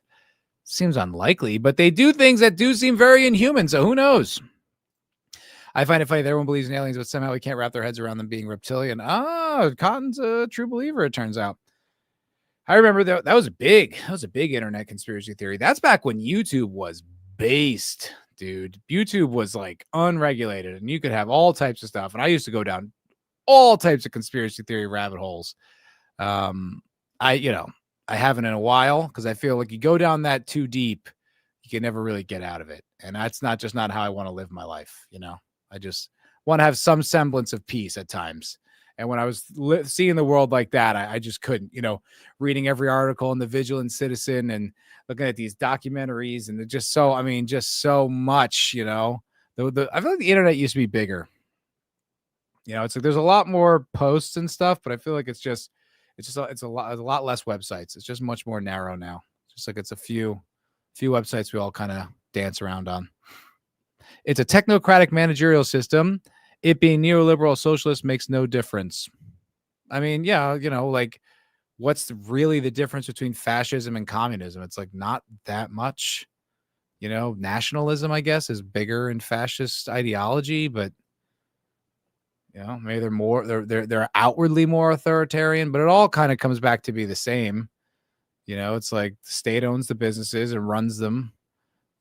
Seems unlikely, but they do things that do seem very inhuman, so who knows? I find it funny that everyone believes in aliens, but somehow we can't wrap their heads around them being reptilian. Oh, Cotton's a true believer, it turns out. I remember that was a big internet conspiracy theory. That's back when YouTube was based, dude. YouTube was like unregulated, and you could have all types of stuff. And I used to go down all types of conspiracy theory rabbit holes. I haven't in a while because I feel like you go down that too deep, you can never really get out of it. And that's not how I want to live my life. I just want to have some semblance of peace at times. And when I was seeing the world like that, I just couldn't, reading every article in the Vigilant Citizen and looking at these documentaries, and just so much, I feel like the internet used to be bigger. It's like there's a lot more posts and stuff, but I feel like it's a lot less websites. It's just much more narrow now. Just like it's a few websites we all kind of dance around on. It's a technocratic managerial system. It being neoliberal socialist makes no difference. I mean, yeah, like what's really the difference between fascism and communism? It's like not that much. Nationalism, I guess, is bigger in fascist ideology, but maybe they're outwardly more authoritarian, but it all kind of comes back to be the same. It's like the state owns the businesses and runs them.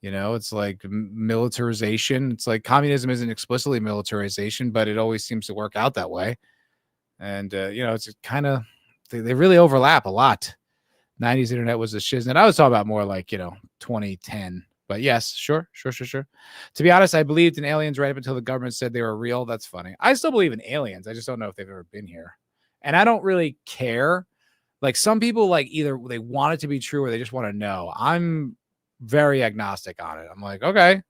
It's like militarization. It's like communism isn't explicitly militarization, but it always seems to work out that way. And, it's kind of, they really overlap a lot. 90s internet was a shiznit. I was talking about more like, 2010. But yes, sure. To be honest, I believed in aliens right up until the government said they were real. That's funny. I still believe in aliens. I just don't know if they've ever been here. And I don't really care. Like some people, like either they want it to be true or they just want to know. I'm very agnostic on it. I'm like, okay,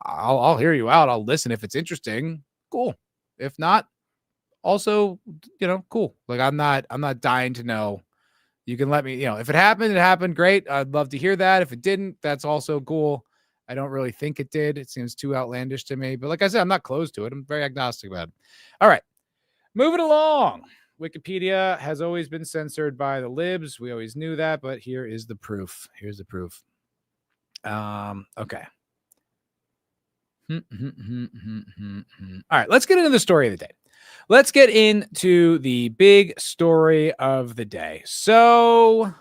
I'll hear you out. I'll listen if it's interesting. Cool. If not, also, cool. Like I'm not dying to know. You can let me, if it happened. Great. I'd love to hear that. If it didn't, that's also cool. I don't really think it did. It seems too outlandish to me. But like I said, I'm not close to it. I'm very agnostic about it. All right. Moving along. Wikipedia has always been censored by the libs. We always knew that, but here is the proof. Here's the proof. Okay. All right. Let's get into the story of the day. Let's get into the big story of the day. So,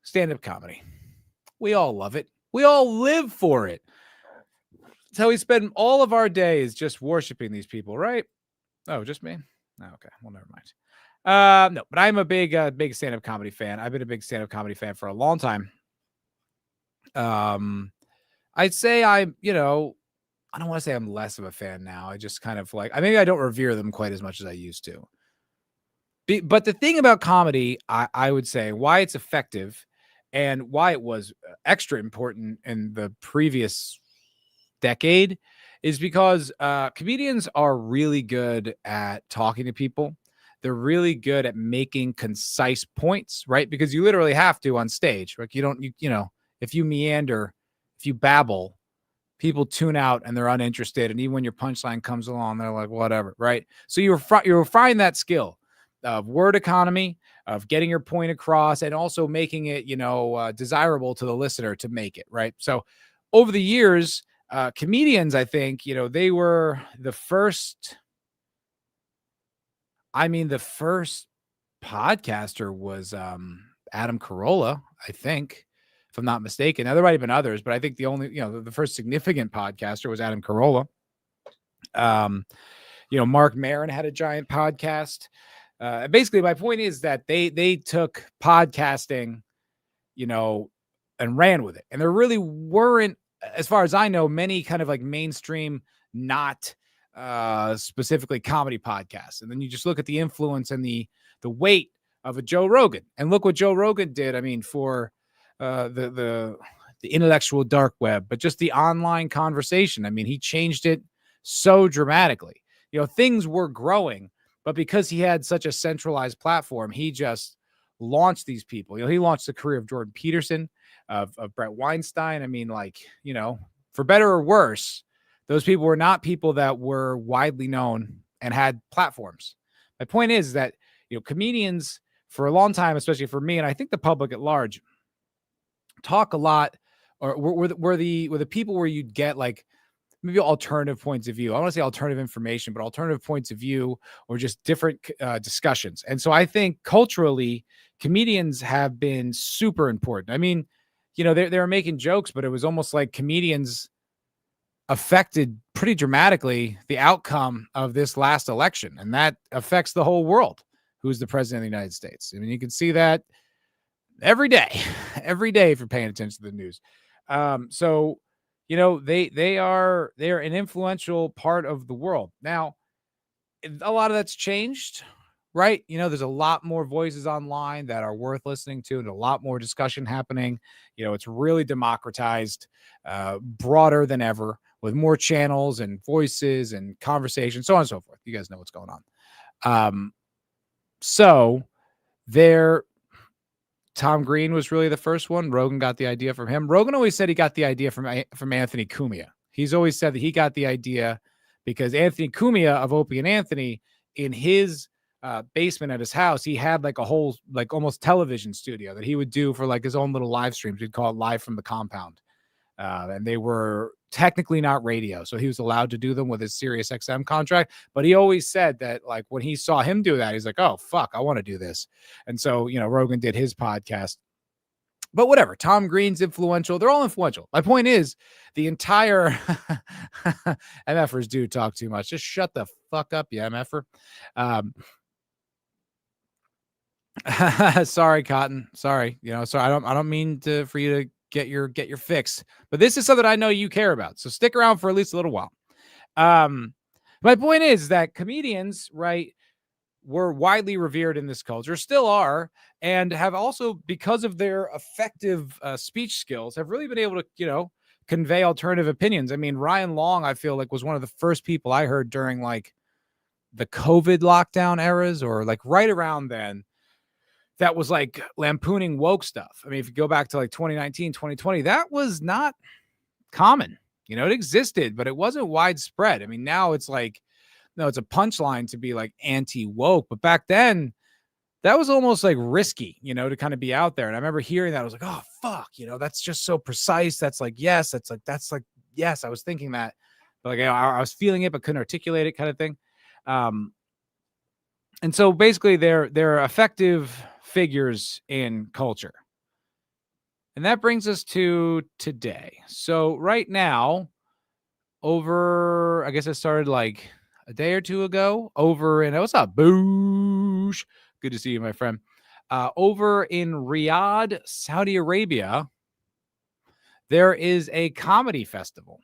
stand-up comedy. We all love it. We all live for it. It's how we spend all of our days just worshiping these people, right? Oh, just me? Oh, okay. Well, never mind. No, but I'm a big stand-up comedy fan. I've been a big stand-up comedy fan for a long time. I'd say I don't want to say I'm less of a fan now. I just kind of like, maybe I don't revere them quite as much as I used to. But the thing about comedy, I would say why it's effective and why it was extra important in the previous decade is because comedians are really good at talking to people. They're really good at making concise points, right? Because you literally have to on stage. Like if you meander, if you babble, people tune out and they're uninterested. And even when your punchline comes along, they're like, whatever, right? So you refine that skill of word economy, of getting your point across, and also making it, desirable to the listener to make it, right? So over the years, comedians, I think, they were the first. The first podcaster was Adam Carolla, I think, if I'm not mistaken. Now, there might have been others, but I think the first significant podcaster was Adam Carolla. Mark Maron had a giant podcast. Basically, my point is that they took podcasting, and ran with it. And there really weren't, as far as I know, many kind of like mainstream, not specifically comedy podcasts. And then you just look at the influence and the weight of a Joe Rogan, and look what Joe Rogan did. For the intellectual dark web, but just the online conversation. He changed it so dramatically. Things were growing, but because he had such a centralized platform, he just launched these people. He launched the career of Jordan Peterson, of Brett Weinstein. I mean, for better or worse, those people were not people that were widely known and had platforms. My point is that, comedians for a long time, especially for me, and I think the public at large, talk a lot, or were the people where you'd get like maybe alternative points of view. I don't want to say alternative information, but alternative points of view, or just different discussions. And so I think culturally, comedians have been super important. I mean, they were making jokes, but it was almost like comedians affected pretty dramatically the outcome of this last election. And that affects the whole world. Who's the president of the United States? I mean, you can see that every day if you're paying attention to the news. So, they are an influential part of the world. Now, a lot of that's changed, right? There's a lot more voices online that are worth listening to, and a lot more discussion happening. It's really democratized, broader than ever, with more channels and voices and conversations, so on and so forth. You guys know what's going on. So Tom Green was really the first one. Rogan got the idea from him. Rogan always said he got the idea from Anthony Cumia. He's always said that he got the idea because Anthony Cumia of Opie and Anthony, in his basement at his house, he had like a whole, like almost television studio that he would do for like his own little live streams. We'd call it Live from the Compound. And they were technically not radio, so he was allowed to do them with his Sirius XM contract. But he always said that, like, when he saw him do that, he's like, oh fuck, I want to do this. And so Rogan did his podcast. But whatever, Tom Green's influential. They're all influential. My point is, the entire MFers do talk too much. Just shut the fuck up, you MFer. Sorry, Cotton. Sorry. Sorry. I don't mean for you to get your fix, but this is something I know you care about. So stick around for at least a little while. My point is that comedians, right, were widely revered in this culture, still are, and have also, because of their effective speech skills, have really been able to, convey alternative opinions. I mean, Ryan Long, I feel like, was one of the first people I heard during like the COVID lockdown eras, or like right around then, that was like lampooning woke stuff. I mean, if you go back to like 2019, 2020, that was not common. It existed, but it wasn't widespread. I mean, now it's like, no, it's a punchline to be like anti-woke. But back then, that was almost like risky, to kind of be out there. And I remember hearing that. I was like, oh, fuck, that's just so precise. That's like, yes, that's like, yes, I was thinking that. But like, I was feeling it, but couldn't articulate it, kind of thing. And so basically they're effective figures in culture. And that brings us to today. So right now, I guess it started like a day or two ago, over in, what's up, Boosh? Good to see you, my friend. Over in Riyadh, Saudi Arabia, there is a comedy festival.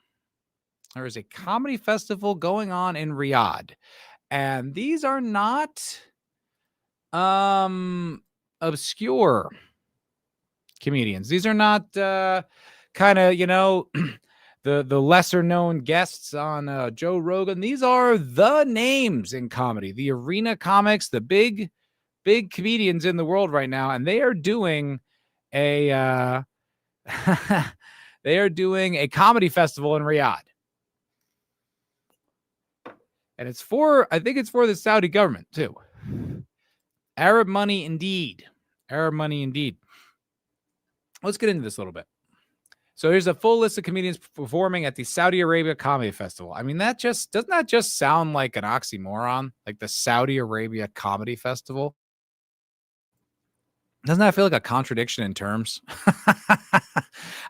There is a comedy festival going on in Riyadh. And these are not obscure comedians. These are not kind of, the lesser known guests on Joe Rogan. These are the names in comedy, the arena comics, the big comedians in the world right now. And they are doing a comedy festival in Riyadh. And I think it's for the Saudi government too. Arab money indeed. Arab money indeed. Let's get into this a little bit. So here's a full list of comedians performing at the Saudi Arabia Comedy Festival. I mean, doesn't that just sound like an oxymoron? Like the Saudi Arabia Comedy Festival? Doesn't that feel like a contradiction in terms?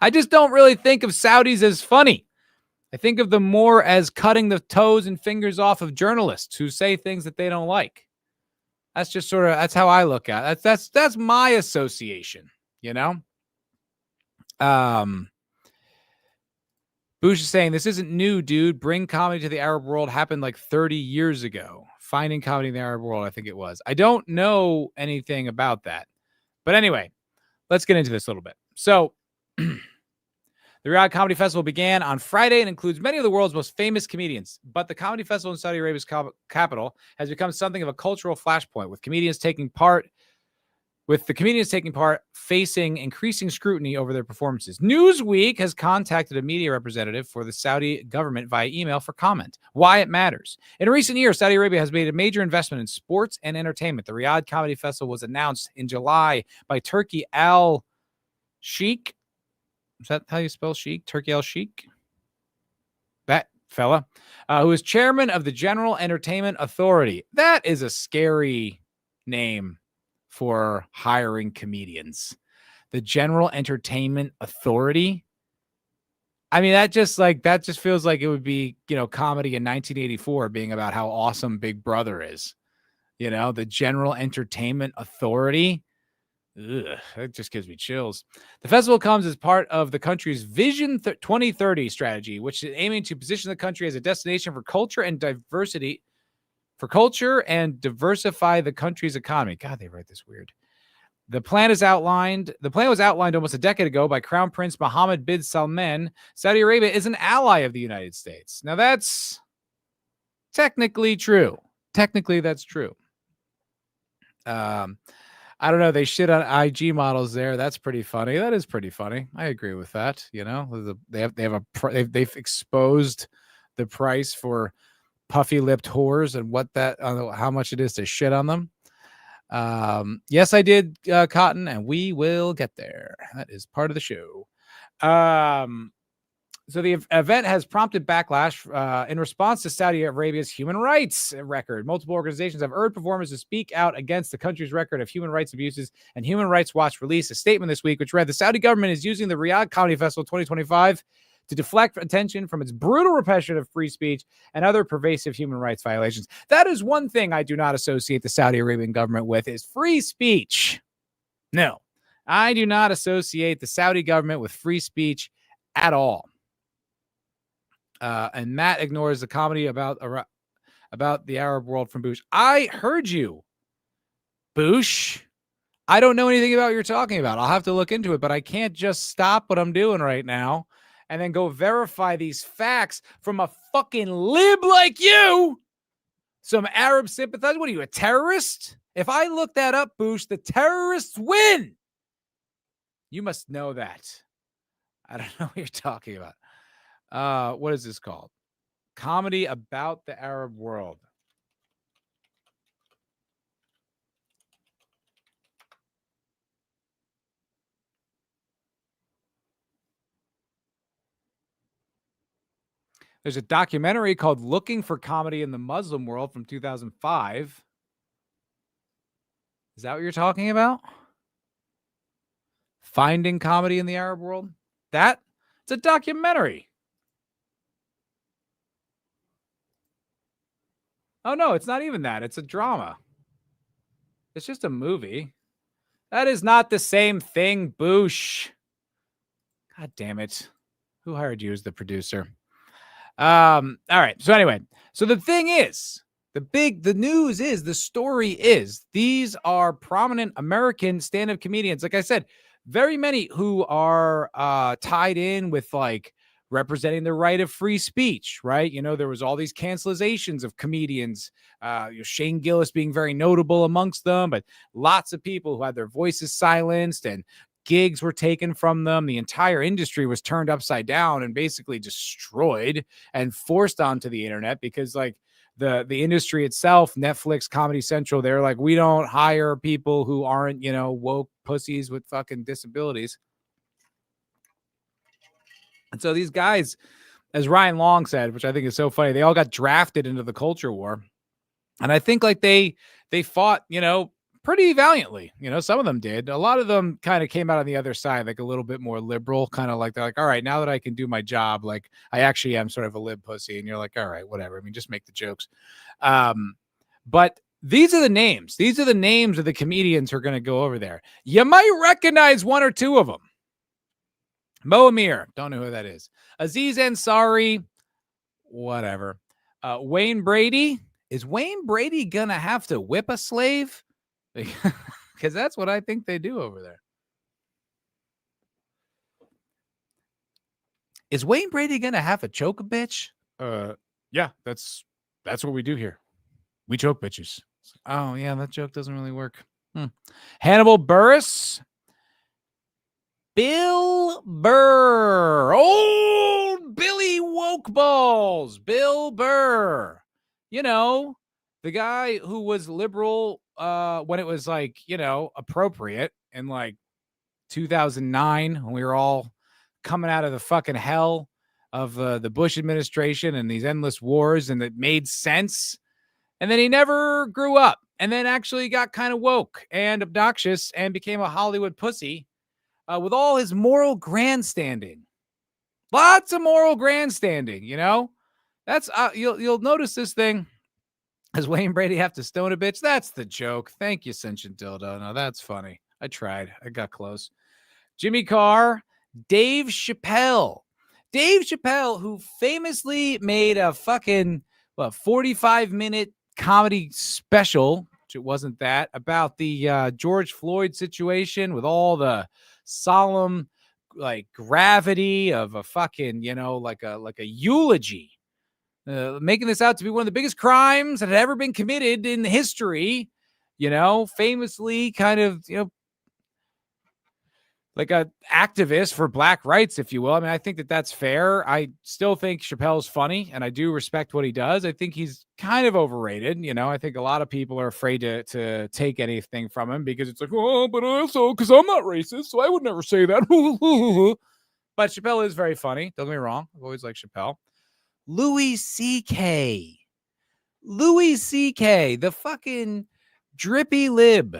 I just don't really think of Saudis as funny. I think of them more as cutting the toes and fingers off of journalists who say things that they don't like. That's just that's how I look at it. That's my association, Bush is saying, this isn't new, dude. Bring comedy to the Arab world happened like 30 years ago. Finding comedy in the Arab world, I think it was. I don't know anything about that. But anyway, let's get into this a little bit. So The Riyadh Comedy Festival began on Friday and includes many of the world's most famous comedians. But the Comedy Festival in Saudi Arabia's capital has become something of a cultural flashpoint, with the comedians taking part facing increasing scrutiny over their performances. Newsweek has contacted a media representative for the Saudi government via email for comment. Why it matters. In recent years, Saudi Arabia has made a major investment in sports and entertainment. The Riyadh Comedy Festival was announced in July by Turki Al Sheikh. Is that how you spell Sheikh? Turki Al Sheikh? That fella, who is chairman of the General Entertainment Authority. That is a scary name for hiring comedians. The General Entertainment Authority. I mean, that just feels like it would be, comedy in 1984 being about how awesome Big Brother is. The General Entertainment Authority. Ugh, that just gives me chills. The festival comes as part of the country's Vision 2030 strategy, which is aiming to position the country as a destination for culture and diversify the country's economy. God, they write this weird. The plan was outlined almost a decade ago by Crown Prince Mohammed bin Salman. Saudi Arabia is an ally of the United States. Now, that's technically true. That's true. I don't know. They shit on IG models there. That's pretty funny. That is pretty funny. I agree with that. They've exposed the price for puffy-lipped whores and how much it is to shit on them. Yes, I did, Cotton, and we will get there. That is part of the show. So the event has prompted backlash in response to Saudi Arabia's human rights record. Multiple organizations have urged performers to speak out against the country's record of human rights abuses, and Human Rights Watch released a statement this week which read, "The Saudi government is using the Riyadh Comedy Festival 2025 to deflect attention from its brutal repression of free speech and other pervasive human rights violations." That is one thing I do not associate the Saudi Arabian government with, is free speech. No, I do not associate the Saudi government with free speech at all. And Matt ignores the comedy about the Arab world from Bush. I heard you, Bush. I don't know anything about what you're talking about. I'll have to look into it, but I can't just stop what I'm doing right now and then go verify these facts from a fucking lib like you. Some Arab sympathizer. What are you, a terrorist? If I look that up, Bush, the terrorists win. You must know that. I don't know what you're talking about. What is this called? Comedy about the Arab world. There's a documentary called Looking for Comedy in the Muslim World from 2005. Is that what you're talking about? Finding comedy in the Arab world? It's a documentary. Oh, no, it's not even that. It's a drama. It's just a movie. That is not the same thing, Boosh. God damn it. Who hired you as the producer? All right. So anyway, the thing is, the news is, the story is, these are prominent American stand-up comedians. Like I said, very many who are tied in with representing the right of free speech, right? There was all these cancelizations of comedians, Shane Gillis being very notable amongst them, but lots of people who had their voices silenced and gigs were taken from them. The entire industry was turned upside down and basically destroyed and forced onto the internet because the industry itself, Netflix, Comedy Central, they're like, we don't hire people who aren't, woke pussies with fucking disabilities. And so these guys, as Ryan Long said, which I think is so funny, they all got drafted into the culture war. And I think they fought, pretty valiantly. Some of them did. A lot of them kind of came out on the other side, a little bit more liberal, kind of they're like, all right, now that I can do my job, I actually am sort of a lib pussy. And you're like, all right, whatever. I mean, just make the jokes. But these are the names. These are the names of the comedians who are going to go over there. You might recognize one or two of them. Mo Amir, don't know who that is. Aziz Ansari, whatever. Wayne Brady. Is Wayne Brady gonna have to whip a slave? Because that's what I think they do over there. Is Wayne Brady gonna have a choke a bitch? Yeah, that's what we do here. We choke bitches. Oh yeah, that joke doesn't really work. Hannibal Buress, Bill Burr, old Billy Woke Balls, Bill Burr. You know, the guy who was liberal when it was like, appropriate in like 2009 when we were all coming out of the fucking hell of the Bush administration and these endless wars, and it made sense. And then he never grew up, and then actually got kind of woke and obnoxious and became a Hollywood pussy with all his moral grandstanding. Lots of moral grandstanding, That's you'll notice this thing. Does Wayne Brady have to stone a bitch? That's the joke. Thank you, Sentient Dildo. No, that's funny. I tried. I got close. Jimmy Carr, Dave Chappelle. Dave Chappelle, who famously made a fucking 45-minute comedy special, which it wasn't that, about the George Floyd situation with all the solemn like gravity of a fucking, like a eulogy. Making this out to be one of the biggest crimes that had ever been committed in history, famously kind of, like a activist for black rights, if you will. I mean, I think that that's fair. I still think Chappelle's funny, and I do respect what he does. I think he's kind of overrated. I think a lot of people are afraid to take anything from him because it's like, oh, but also because I'm not racist, so I would never say that. But Chappelle is very funny. Don't get me wrong. I've always liked Chappelle. Louis C.K. Louis C.K., the fucking drippy lib.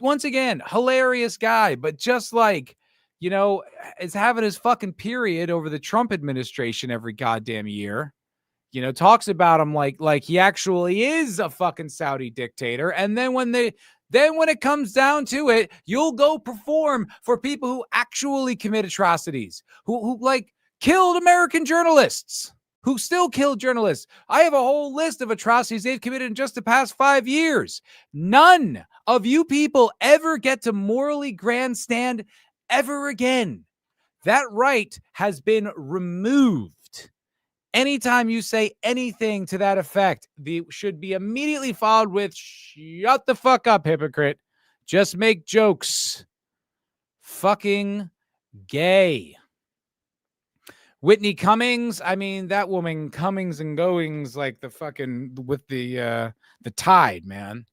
Once again, hilarious guy, but just like, is having his fucking period over the Trump administration every goddamn year. Talks about him like he actually is a fucking Saudi dictator. And then when it comes down to it, you'll go perform for people who actually commit atrocities, who like killed American journalists, who still kill journalists. I have a whole list of atrocities they've committed in just the past 5 years. None of you people ever get to morally grandstand ever again. That right has been removed. Anytime you say anything to that effect, they should be immediately followed with, shut the fuck up, hypocrite. Just make jokes. Fucking gay. Whitney Cummings, I mean, that woman comings and goings like the fucking with the tide, man.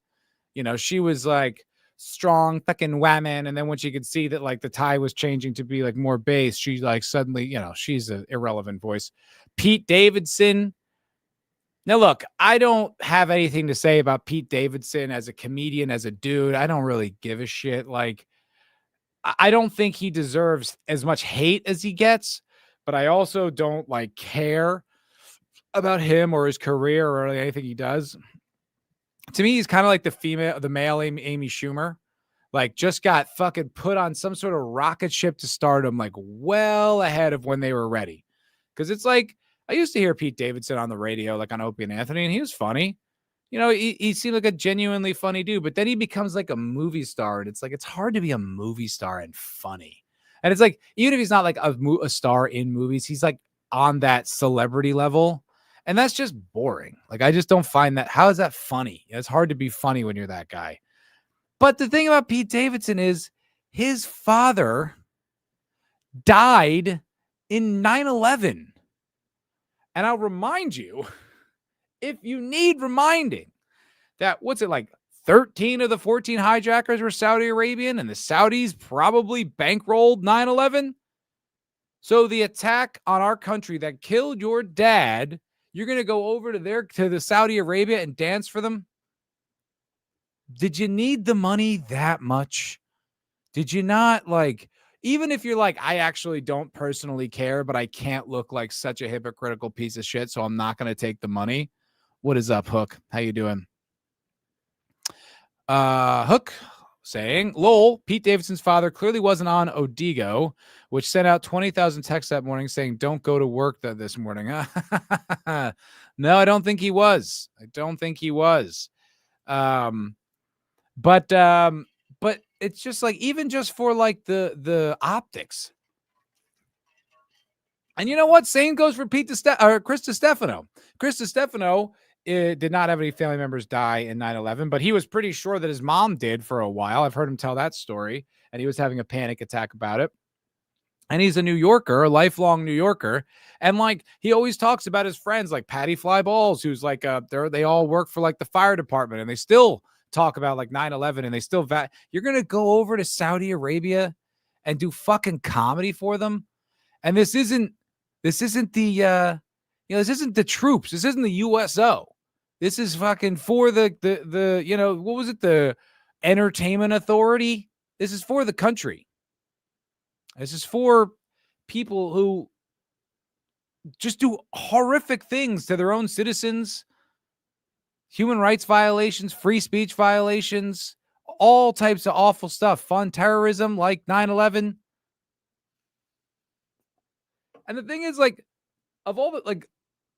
She was like strong fucking woman, and then when she could see that like the tide was changing to be like more bass, she like suddenly, she's an irrelevant voice. Pete Davidson. Now look, I don't have anything to say about Pete Davidson as a comedian, as a dude. I don't really give a shit. Like, I don't think he deserves as much hate as he gets. But I also don't like care about him or his career or anything he does. To me, he's kind of like the male Amy Schumer, like just got fucking put on some sort of rocket ship to stardom, like well ahead of when they were ready. Because it's like, I used to hear Pete Davidson on the radio, like on Opie and Anthony, and he was funny. He seemed like a genuinely funny dude, but then he becomes like a movie star. And it's like, it's hard to be a movie star and funny. And it's like, even if he's not like a star in movies, he's like on that celebrity level. And that's just boring. Like, I just don't find that. How is that funny? It's hard to be funny when you're that guy. But the thing about Pete Davidson is his father died in 9/11. And I'll remind you, if you need reminding, that what's it like? 13 of the 14 hijackers were Saudi Arabian, and the Saudis probably bankrolled 9/11. So the attack on our country that killed your dad, you're going to go over to the Saudi Arabia and dance for them? Did you need the money that much? Did you not like, even if you're like, I actually don't personally care, but I can't look like such a hypocritical piece of shit, so I'm not going to take the money. What is up, Hook? How you doing? Hook saying, lol, Pete Davidson's father clearly wasn't on Odigo, which sent out 20,000 texts that morning saying, don't go to work this morning. No, I don't think he was. But it's just like, even just for like the optics, And you know what? Same goes for Chris DiStefano. Chris DiStefano did not have any family members die in 9/11, but he was pretty sure that his mom did for a while. I've heard him tell that story, and he was having a panic attack about it. And he's a New Yorker, a lifelong New Yorker. And like, he always talks about his friends like Patty Fly Balls, who's like, they all work for like the fire department, and they still talk about like 9/11, and they still, you're going to go over to Saudi Arabia and do fucking comedy for them. And this isn't the, this isn't the troops. This isn't the USO. This is fucking for the, what was it? The Entertainment Authority. This is for the country. This is for people who just do horrific things to their own citizens, human rights violations, free speech violations, all types of awful stuff, fund terrorism like 9/11. And the thing is, like, of all the, like,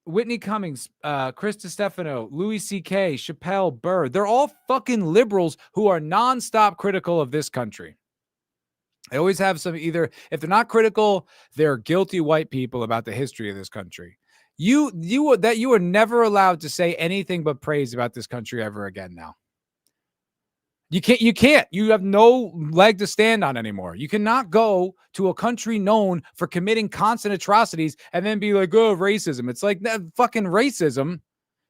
Whitney Cummings, Chris DiStefano, Louis C.K., Chappelle, Burr, they're all fucking liberals who are nonstop critical of this country. They always have some, either if they're not critical, they're guilty white people about the history of this country. You are never allowed to say anything but praise about this country ever again now. You can't. You have no leg to stand on anymore. You cannot go to a country known for committing constant atrocities and then be like, oh, racism. It's like that fucking racism.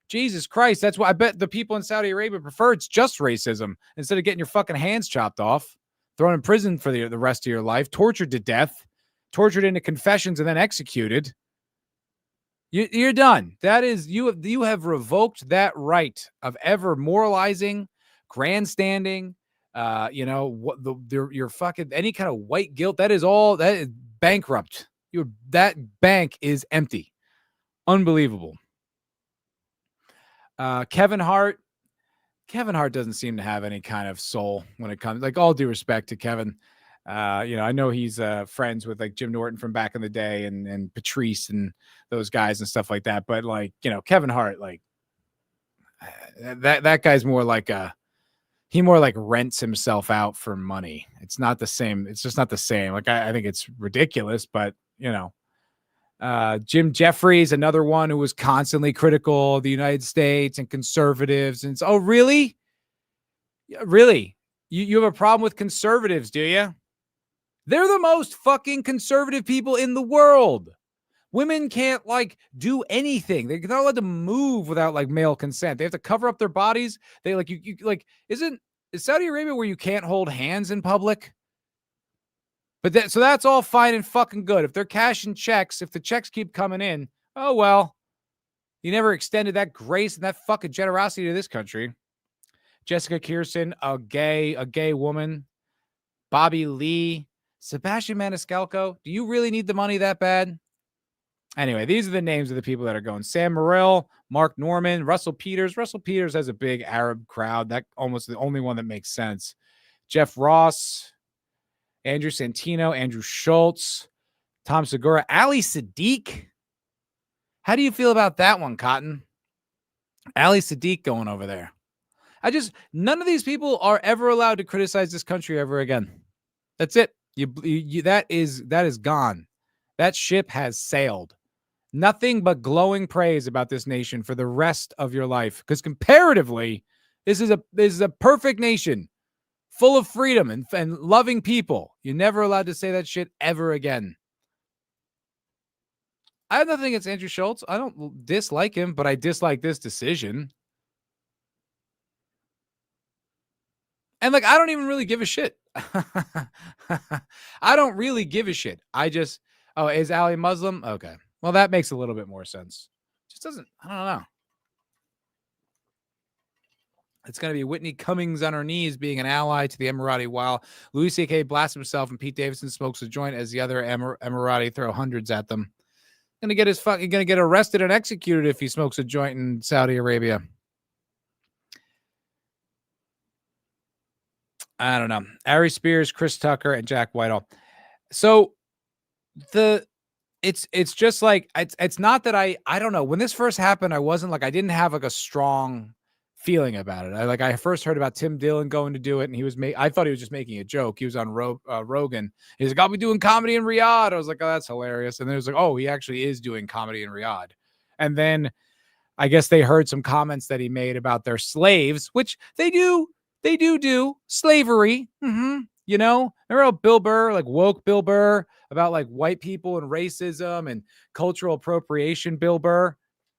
Jesus Christ. That's why I bet the people in Saudi Arabia prefer it's just racism instead of getting your fucking hands chopped off, thrown in prison for the rest of your life, tortured to death, tortured into confessions, and then executed. You're done. That is, you have revoked that right of ever moralizing, grandstanding, your fucking any kind of white guilt. That is bankrupt. That bank is empty. Unbelievable. Kevin Hart doesn't seem to have any kind of soul when it comes, like, all due respect to Kevin. I know he's friends with like Jim Norton from back in the day and Patrice and those guys and stuff like that. But like, Kevin Hart, like that guy's more like he more like rents himself out for money. It's not the same. It's just not the same. Like, I think it's ridiculous, but Jim Jeffries, another one who was constantly critical of the United States and conservatives. And oh, really? Really? You have a problem with conservatives, do you? They're the most fucking conservative people in the world. Women can't like do anything. They're not allowed to move without like male consent. They have to cover up their bodies. They like, you like, is Saudi Arabia where you can't hold hands in public? But so that's all fine and fucking good. If they're cashing checks, if the checks keep coming in, oh, well, you never extended that grace and that fucking generosity to this country. Jessica Kirsten, a gay woman. Bobby Lee, Sebastian Maniscalco. Do you really need the money that bad? Anyway, these are the names of the people that are going. Sam Morril, Mark Norman, Russell Peters. Russell Peters has a big Arab crowd. That almost the only one that makes sense. Jeff Ross, Andrew Santino, Andrew Schultz, Tom Segura, Ali Sadiq. How do you feel about that one, Cotton? Ali Sadiq going over there. None of these people are ever allowed to criticize this country ever again. That's it. That is gone. That ship has sailed. Nothing but glowing praise about this nation for the rest of your life. Because comparatively, this is a perfect nation, full of freedom and loving people. You're never allowed to say that shit ever again. I have nothing against Andrew Schultz. I don't dislike him, but I dislike this decision. And like, I don't even really give a shit. I don't really give a shit. Is Ali Muslim? Okay. Well, that makes a little bit more sense. Just doesn't, I don't know. It's going to be Whitney Cummings on her knees being an ally to the Emirati while Louis C.K. blasts himself and Pete Davidson smokes a joint as the other Emirati throw hundreds at them. Going to get arrested and executed if he smokes a joint in Saudi Arabia. I don't know. Ari Spears, Chris Tucker, and Jack Whitehall. So it's just like, it's not that I don't know. When this first happened, I wasn't like, I didn't have like a strong feeling about it. I first heard about Tim Dillon going to do it, and I thought he was just making a joke. He was on Rogan. He's like, I'll be doing comedy in Riyadh. I was like, oh, that's hilarious. And then it was like, oh, he actually is doing comedy in Riyadh. And then I guess they heard some comments that he made about their slaves, which they do slavery. You know, remember Bill Burr, like woke Bill Burr, about like white people and racism and cultural appropriation, Bill Burr.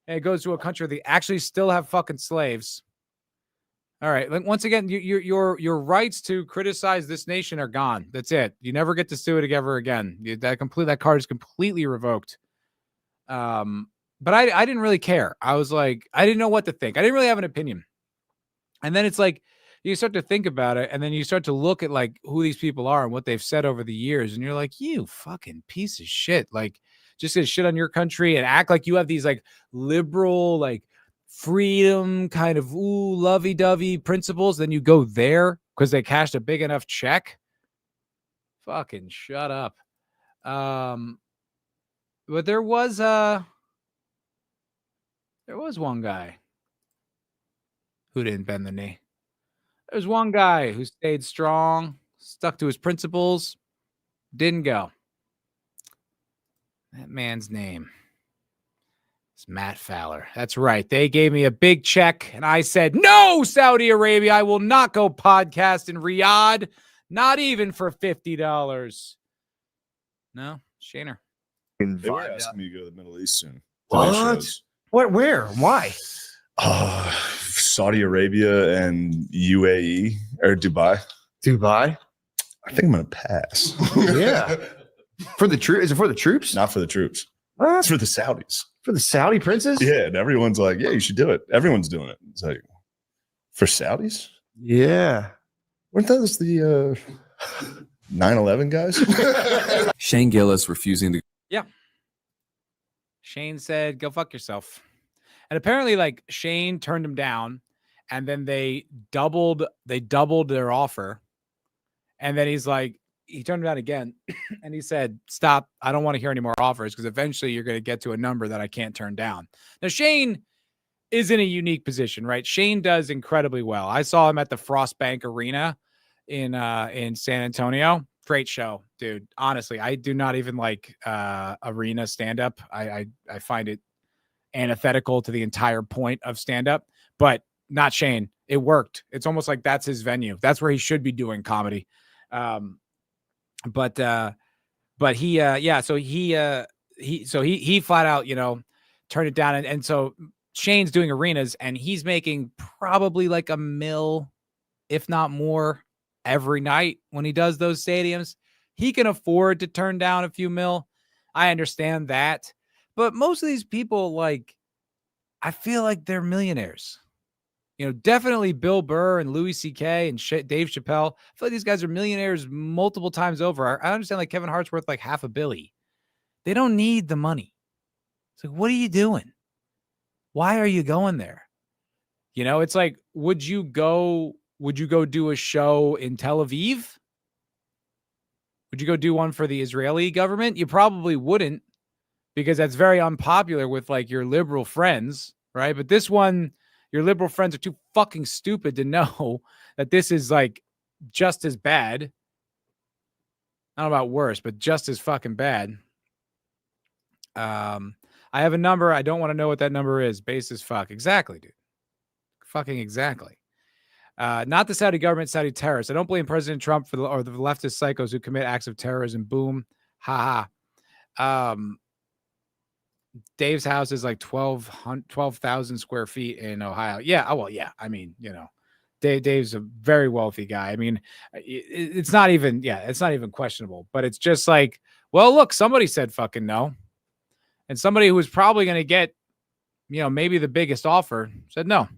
And it goes to a country where they actually still have fucking slaves. All right. Like, once again, your rights to criticize this nation are gone. That's it. You never get to sue it ever again. That card is completely revoked. But I didn't really care. I was like, I didn't know what to think. I didn't really have an opinion. And then it's like, you start to think about it, and then you start to look at like who these people are and what they've said over the years. And you're like, you fucking piece of shit. Like, just say shit on your country and act like you have these like liberal, like freedom kind of lovey-dovey principles. Then you go there because they cashed a big enough check. Fucking shut up. But there was one guy who didn't bend the knee. There's one guy who stayed strong, stuck to his principles, didn't go. That man's name is Matt Fowler. That's right. They gave me a big check, and I said, no, Saudi Arabia, I will not go podcast in Riyadh, not even for $50. No, Shaner. They were asking me to go to the Middle East soon. What? What? Where? Why? Saudi Arabia and UAE or Dubai. Dubai? I think I'm gonna pass. Yeah. For the troops? Is it for the troops? Not for the troops. What? It's for the Saudis. For the Saudi princes? Yeah, and everyone's like, yeah, you should do it. Everyone's doing it. It's like, for Saudis? Yeah. Weren't those the 9/11 guys? Shane Gillis refusing to. Yeah. Shane said, go fuck yourself. And apparently, like, Shane turned him down, and then they doubled their offer. And then he's like, he turned him down again, and he said, stop. I don't want to hear any more offers, because eventually you're going to get to a number that I can't turn down. Now, Shane is in a unique position, right? Shane does incredibly well. I saw him at the Frost Bank Arena in San Antonio. Great show, dude. Honestly, I do not even like arena stand-up. I find it antithetical to the entire point of stand-up, but not Shane. It worked. It's almost like that's his venue. That's where he should be doing comedy. But he flat out, turned it down. And so Shane's doing arenas, and he's making probably like $1 million, if not more, every night when he does those stadiums. He can afford to turn down a few mil. I understand that. But most of these people, like, I feel like they're millionaires. Definitely Bill Burr and Louis C.K. and Dave Chappelle. I feel like these guys are millionaires multiple times over. I understand, like, Kevin Hart's worth like $500 million. They don't need the money. It's like, what are you doing? Why are you going there? It's like, would you go do a show in Tel Aviv? Would you go do one for the Israeli government? You probably wouldn't, because that's very unpopular with like your liberal friends, right? But this one, your liberal friends are too fucking stupid to know that this is like just as bad. I don't know about worse, but just as fucking bad. I have a number. I don't want to know what that number is. Base as fuck. Exactly, dude. Fucking exactly. Not the Saudi government, Saudi terrorists. I don't blame President Trump or the leftist psychos who commit acts of terrorism. Boom. Ha ha. Dave's house is like 12,000 square feet in Ohio. Yeah. Oh, well, yeah. I mean, Dave's a very wealthy guy. I mean, it's not even questionable, but it's just like, well, look, somebody said fucking no. And somebody who was probably going to get, maybe the biggest offer said no.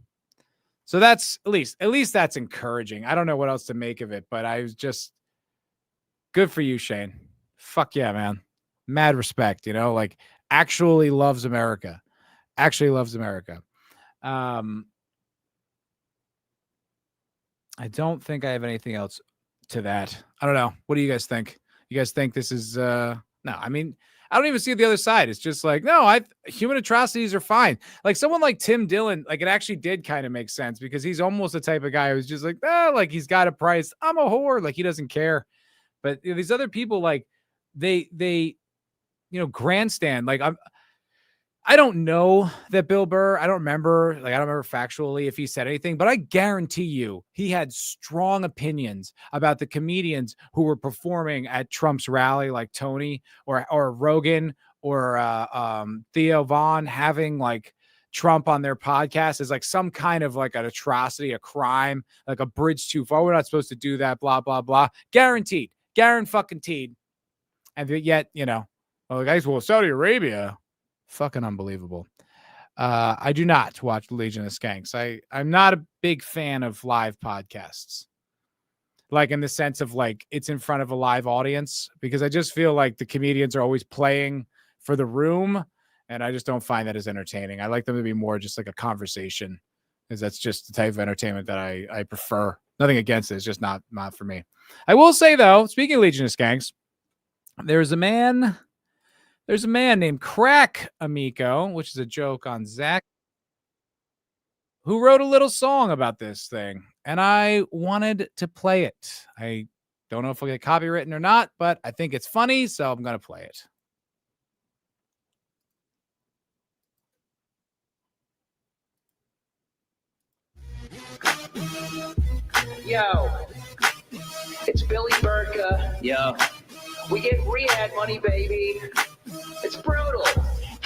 So that's at least that's encouraging. I don't know what else to make of it, but I was just good for you, Shane. Fuck yeah, man. Mad respect, like actually loves America. Actually loves America. I don't think I have anything else to that. I don't know. What do you guys think? You guys think this is No, I mean, I don't even see the other side. It's just like, no, human atrocities are fine. Like someone like Tim Dillon, like it actually did kind of make sense because he's almost the type of guy who's just like, like he's got a price. I'm a whore. Like he doesn't care. But these other people, like they grandstand. Like I don't know that Bill Burr, I don't remember factually if he said anything, but I guarantee you he had strong opinions about the comedians who were performing at Trump's rally, like Tony or Rogan or Theo Vaughn having like Trump on their podcast is like some kind of like an atrocity, a crime, like a bridge too far. We're not supposed to do that, blah, blah, blah. Guaranteed. Guaranteed. And yet, guys, Saudi Arabia, fucking unbelievable. I do not watch Legion of Skanks. I'm not a big fan of live podcasts. Like in the sense of like it's in front of a live audience, because I just feel like the comedians are always playing for the room, and I just don't find that as entertaining. I like them to be more just like a conversation, because that's just the type of entertainment that I prefer. Nothing against it. It's just not for me. I will say though, speaking of Legion of Skanks, there's a man named Crack Amico, which is a joke on Zach, who wrote a little song about this thing, and I wanted to play it. I don't know if we'll get copywritten or not, but I think it's funny, so I'm going to play it. Yo, it's Billy Burka. Yo. We get Riyadh money, baby. It's brutal.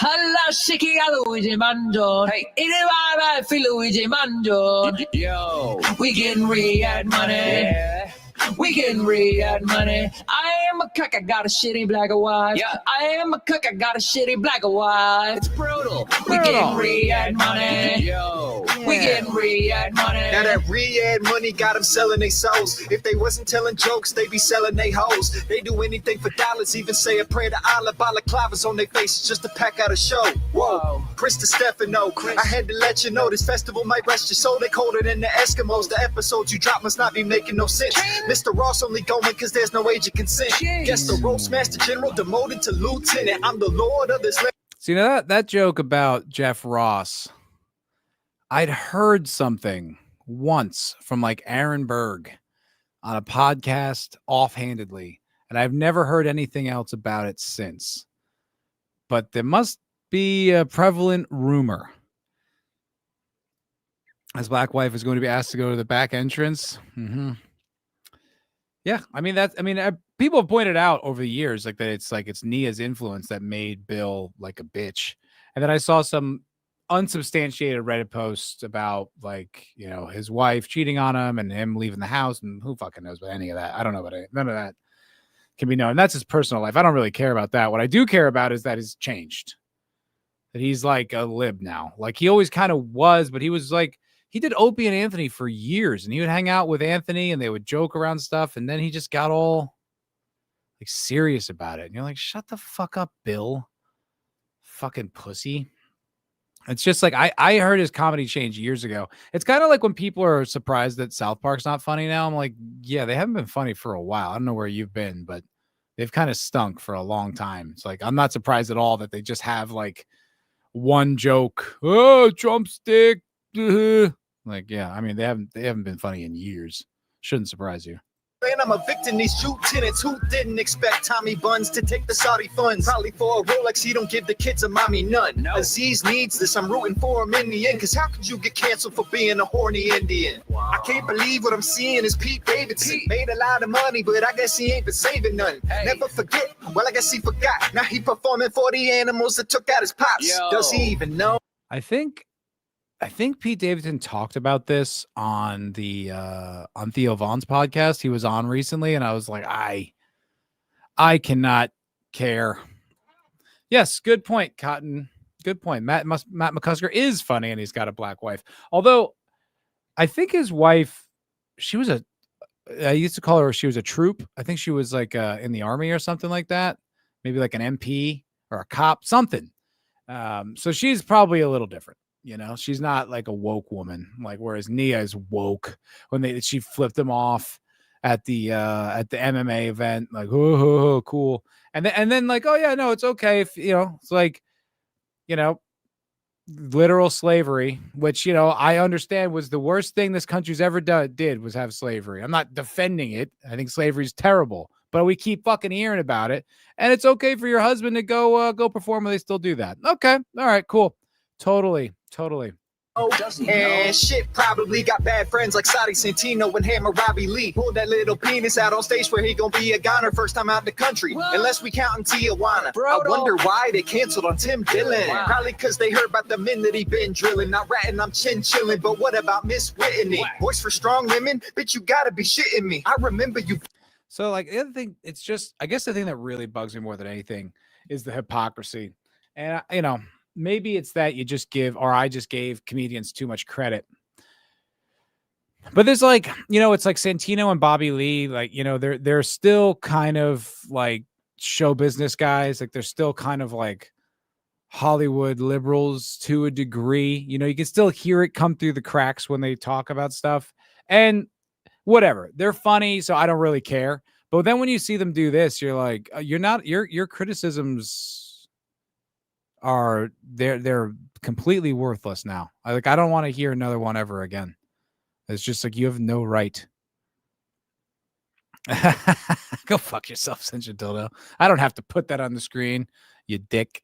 Alla shiki Luigi Manjo. Hey, I feel Luigi Manjo. Yo. We getting Riyadh money. Yeah. We getting Riyadh money. I am a cook, I got a shitty black and white. Yeah. I am a cook, I got a shitty black and white. It's brutal. We getting Riyadh money. Yo. We getting Riyadh money. Now that Riyadh money got them selling they souls. If they wasn't telling jokes, they be selling they hoes. They do anything for dollars, even say a prayer to Allah. Balaclavas on their faces just to pack out a show. Whoa, Chris Stefano, I had to let you know this festival might rest your soul. They colder than the Eskimos. The episodes you drop must not be making no sense. Mr. Ross only going cause there's no age of consent. Guess the roast master general demoted to lieutenant. I'm the lord of this land. See, now that joke about Jeff Ross, I'd heard something once from like Aaron Berg on a podcast offhandedly, and I've never heard anything else about it since. But there must be a prevalent rumor. His black wife is going to be asked to go to the back entrance. Mm-hmm. Yeah, people have pointed out over the years like that it's Nia's influence that made Bill like a bitch. And then I saw some unsubstantiated Reddit posts about like, his wife cheating on him and him leaving the house, and who fucking knows about any of that. I don't know about it. None of that can be known. That's his personal life. I don't really care about that. What I do care about is that he's changed. That he's like a lib now. Like he always kind of was, but he was like, he did Opie and Anthony for years, and he would hang out with Anthony and they would joke around stuff. And then he just got all like serious about it. And you're like, shut the fuck up, Bill. Fucking pussy. It's just like, I heard his comedy change years ago. It's kind of like when people are surprised that South Park's not funny now. I'm like, yeah, they haven't been funny for a while. I don't know where you've been, but they've kind of stunk for a long time. It's like, I'm not surprised at all that they just have like one joke. Oh, drumstick. Like, yeah, they haven't been funny in years. Shouldn't surprise you. And I'm evicting these lieutenants who didn't expect Tommy Buns to take the Saudi funds. Probably for a Rolex, he don't give the kids a mommy none. No. Aziz needs this, I'm rooting for him in the end. Cause how could you get canceled for being a horny Indian? Wow. I can't believe what I'm seeing is Pete Davidson. Made a lot of money, but I guess he ain't been saving none. Hey. Never forget, well I guess he forgot. Now he performing for the animals that took out his pops. Yo. Does he even know? I think Pete Davidson talked about this on the on Theo Vaughn's podcast. He was on recently, and I was like, I cannot care. Yes, good point, Cotton. Good point. Matt McCusker is funny, and he's got a black wife. Although I think his wife, I used to call her, she was a troop. I think she was like in the army or something like that. Maybe like an MP or a cop, something. So she's probably a little different. She's not like a woke woman, like whereas Nia is woke when she flipped him off at the MMA event, like, oh, cool. And then like, oh yeah, no, it's okay if, it's like, literal slavery, which, I understand was the worst thing this country's ever did was have slavery. I'm not defending it. I think slavery is terrible, but we keep fucking hearing about it. And it's okay for your husband to go perform when they still do that. Okay. All right, cool. Totally. And shit probably got bad friends like Sadi Santino and Hammer Robbie Lee. Pulled that little penis out on stage where he gonna be a goner first time out the country. Unless we count in Tijuana. I wonder why they canceled on Tim Dillon. Probably cause they heard about the men that he been drilling. Not ratting, I'm chin chilling. But what about Miss Whitney? Voice for strong women? Bitch, you gotta be shitting me. I remember you. So like the other thing, it's just, I guess the thing that really bugs me more than anything is the hypocrisy. And, maybe it's that I just gave comedians too much credit. But there's like, it's like Santino and Bobby Lee, like, they're still kind of like show business guys. Like they're still kind of like Hollywood liberals to a degree. You can still hear it come through the cracks when they talk about stuff. And whatever, they're funny, so I don't really care. But then when you see them do this, you're like, your criticisms are they're completely worthless now. I don't want to hear another one ever again. It's just like, you have no right. Go fuck yourself, Cinch Dildo. I don't have to put that on the screen, you dick.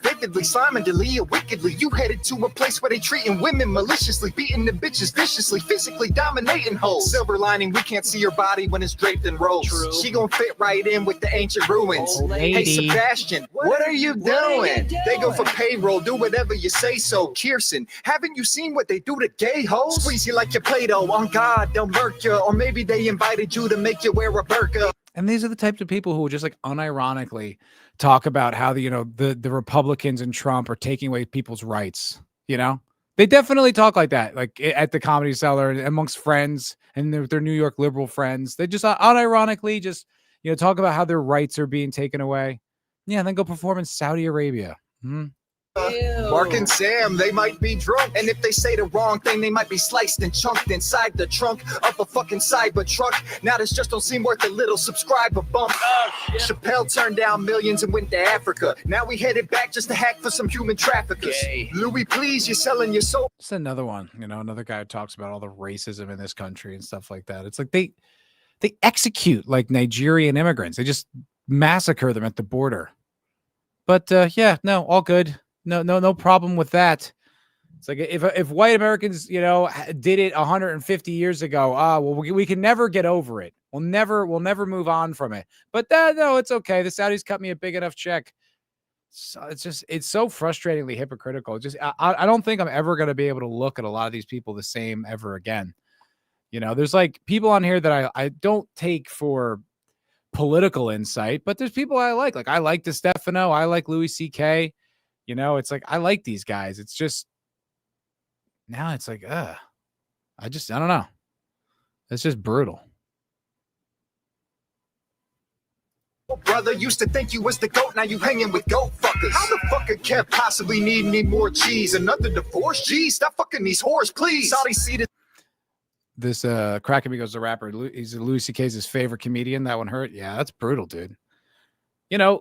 Vividly, Simon D'Elia wickedly. You headed to a place where they treating women maliciously, beating the bitches viciously, physically dominating hoes. Silver lining, we can't see your body when it's draped in robes. True. She gon' fit right in with the ancient ruins. Hey Sebastian, what are you doing? They go for payroll, do whatever you say so. Kirsten, haven't you seen what they do to gay hoes? Squeeze you like your Play-Doh, on God, they'll murk you. Or maybe they invited you to make you wear a burqa. And these are the types of people who just like unironically talk about how the Republicans and Trump are taking away people's rights. They definitely talk like that, like at the Comedy Cellar and amongst friends and their New York liberal friends. They just unironically just talk about how their rights are being taken away. Yeah, and then go perform in Saudi Arabia. Mark and Sam, they might be drunk. And if they say the wrong thing, they might be sliced and chunked inside the trunk of a fucking cyber truck. Now this just don't seem worth a little subscriber bump. Chappelle turned down millions and went to Africa. Now we headed back just to hack for some human traffickers. Louis, please, you're selling your soul. It's another one, another guy who talks about all the racism in this country and stuff like that. It's like they execute like Nigerian immigrants. They just massacre them at the border. But yeah, no, all good. No problem with that. It's like if white Americans, did it 150 years ago, well, we can never get over it. We'll never move on from it. But no, it's okay. The Saudis cut me a big enough check. So it's so frustratingly hypocritical. I don't think I'm ever going to be able to look at a lot of these people the same ever again. There's like people on here that I don't take for political insight, but there's people I like. Like I like DeStefano, I like Louis C.K. It's like I like these guys. It's just now it's like, I don't know. It's just brutal. Brother used to think you was the goat, now you hanging with goat fuckers. How the fuck could Kev possibly need any more cheese? Another divorce? Geez, stop fucking these whores, please. Saudi seated. This Crack Amigos, the rapper, he's Louis C.K.'s his favorite comedian. That one hurt. Yeah, that's brutal, dude.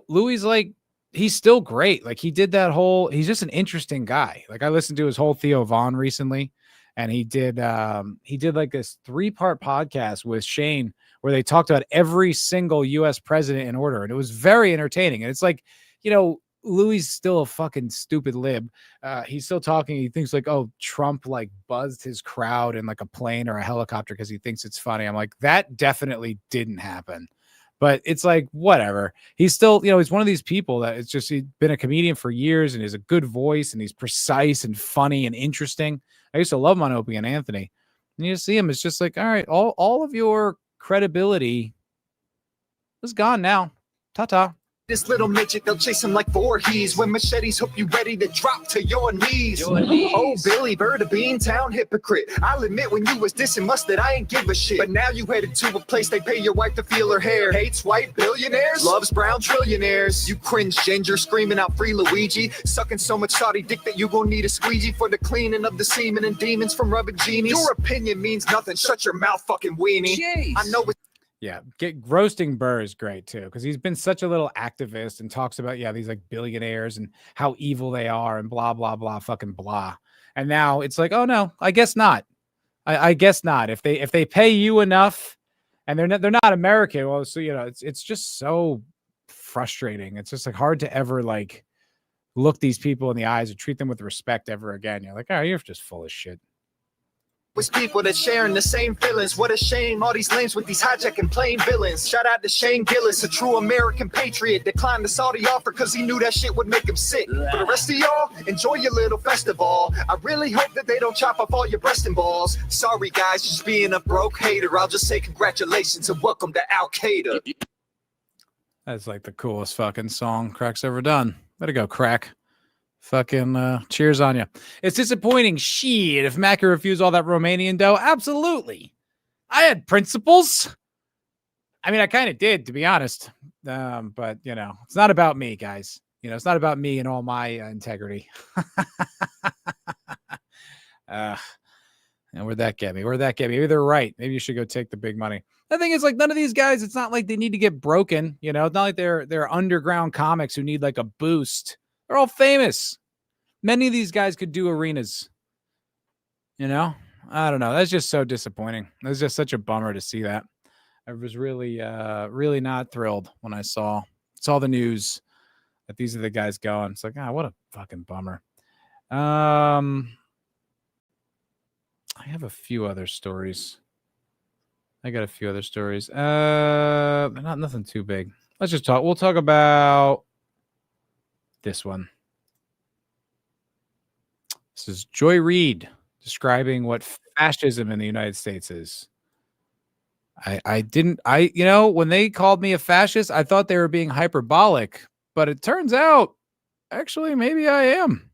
Louis, like, he's still great. Like, he did that whole, he's just an interesting guy. Like, I listened to his whole Theo Von recently, and he did like this 3-part podcast with Shane where they talked about every single U.S. president in order, and it was very entertaining. And it's like, Louis is still a fucking stupid lib. He's still talking. He thinks like, oh, Trump like buzzed his crowd in like a plane or a helicopter because he thinks it's funny. I'm like, that definitely didn't happen. But it's like, whatever. He's still, he's one of these people that it's just, he's been a comedian for years and he has a good voice and he's precise and funny and interesting. I used to love him on Opie and Anthony. And you see him, it's just like, all right, all of your credibility is gone now. Ta-ta. This little midget, they'll chase him like Voorhees. When machetes hope you ready to drop to your knees. Oh, Billy Bird, a Beantown hypocrite. I'll admit when you was dissing mustard, I ain't give a shit. But now you headed to a place they pay your wife to feel her hair. Hates white billionaires, loves brown trillionaires. You cringe ginger, screaming out free Luigi. Sucking so much Saudi dick that you gon' need a squeegee for the cleaning of the semen and demons from rubbing genies. Your opinion means nothing, shut your mouth, fucking weenie. Jeez. I know it's Yeah, roasting Burr is great too, because he's been such a little activist and talks about these like billionaires and how evil they are and blah blah blah fucking blah. And now it's like, oh no, I guess not. I guess not. If they pay you enough, and they're not American, well, so it's just so frustrating. It's just like hard to ever like look these people in the eyes and treat them with respect ever again. You're like, oh, you're just full of shit. with people that sharing the same feelings. What a shame, all these lames with these hijacking plain villains. Shout out to Shane Gillis, a true American patriot. Declined the Saudi offer because he knew that shit would make him sick. For the rest of y'all, enjoy your little festival. I really hope that they don't chop off all your breast and balls. Sorry guys, just being a broke hater. I'll just say congratulations and welcome to Al Qaeda. That's like the coolest fucking song Crack's ever done. Let it go, Crack. Fucking cheers on you. It's disappointing. Shit, if Macca refused all that Romanian dough, absolutely. I had principles. I mean, I kind of did, to be honest. But, it's not about me, guys. It's not about me and all my integrity. And where'd that get me? Maybe they're right. Maybe you should go take the big money. The thing is, like, none of these guys, it's not like they need to get broken. It's not like they're underground comics who need like a boost. They're all famous. Many of these guys could do arenas. I don't know. That's just so disappointing. It was just such a bummer to see that. I was really, really not thrilled when I saw the news that these are the guys going. It's like, what a fucking bummer. I have a few other stories. They're not nothing too big. Let's just talk. We'll talk about this one. This is Joy Reid describing what fascism in the United States is. When they called me a fascist, I thought they were being hyperbolic, but it turns out, actually, maybe I am.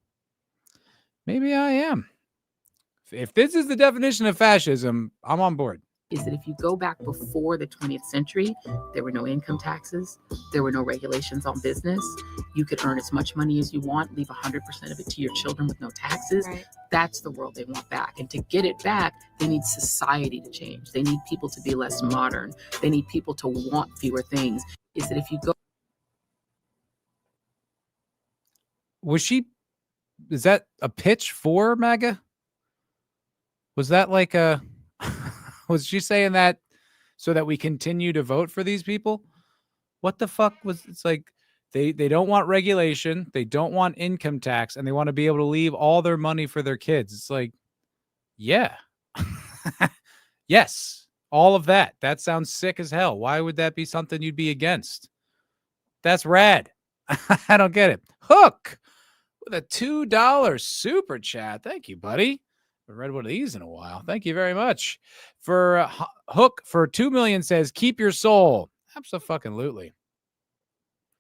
If this is the definition of fascism, I'm on board. Is that if you go back before the 20th century, there were no income taxes, there were no regulations on business. You could earn as much money as you want, leave 100% of it to your children with no taxes. Right. That's the world they want back. And to get it back, they need society to change. They need people to be less modern. They need people to want fewer things. Is that if you go... Is that a pitch for MAGA? Was that like a... Was she saying that so that we continue to vote for these people? What the fuck was it's like? They don't want regulation, they don't want income tax, and they want to be able to leave all their money for their kids. It's like, yeah. Yes, all of that. That sounds sick as hell. Why would that be something you'd be against? That's rad. I don't get it. Hook with a $2 super chat. Thank you, buddy. I haven't read one of these in a while. Thank you very much. For Hook for 2 million says, keep your soul. Absolutely.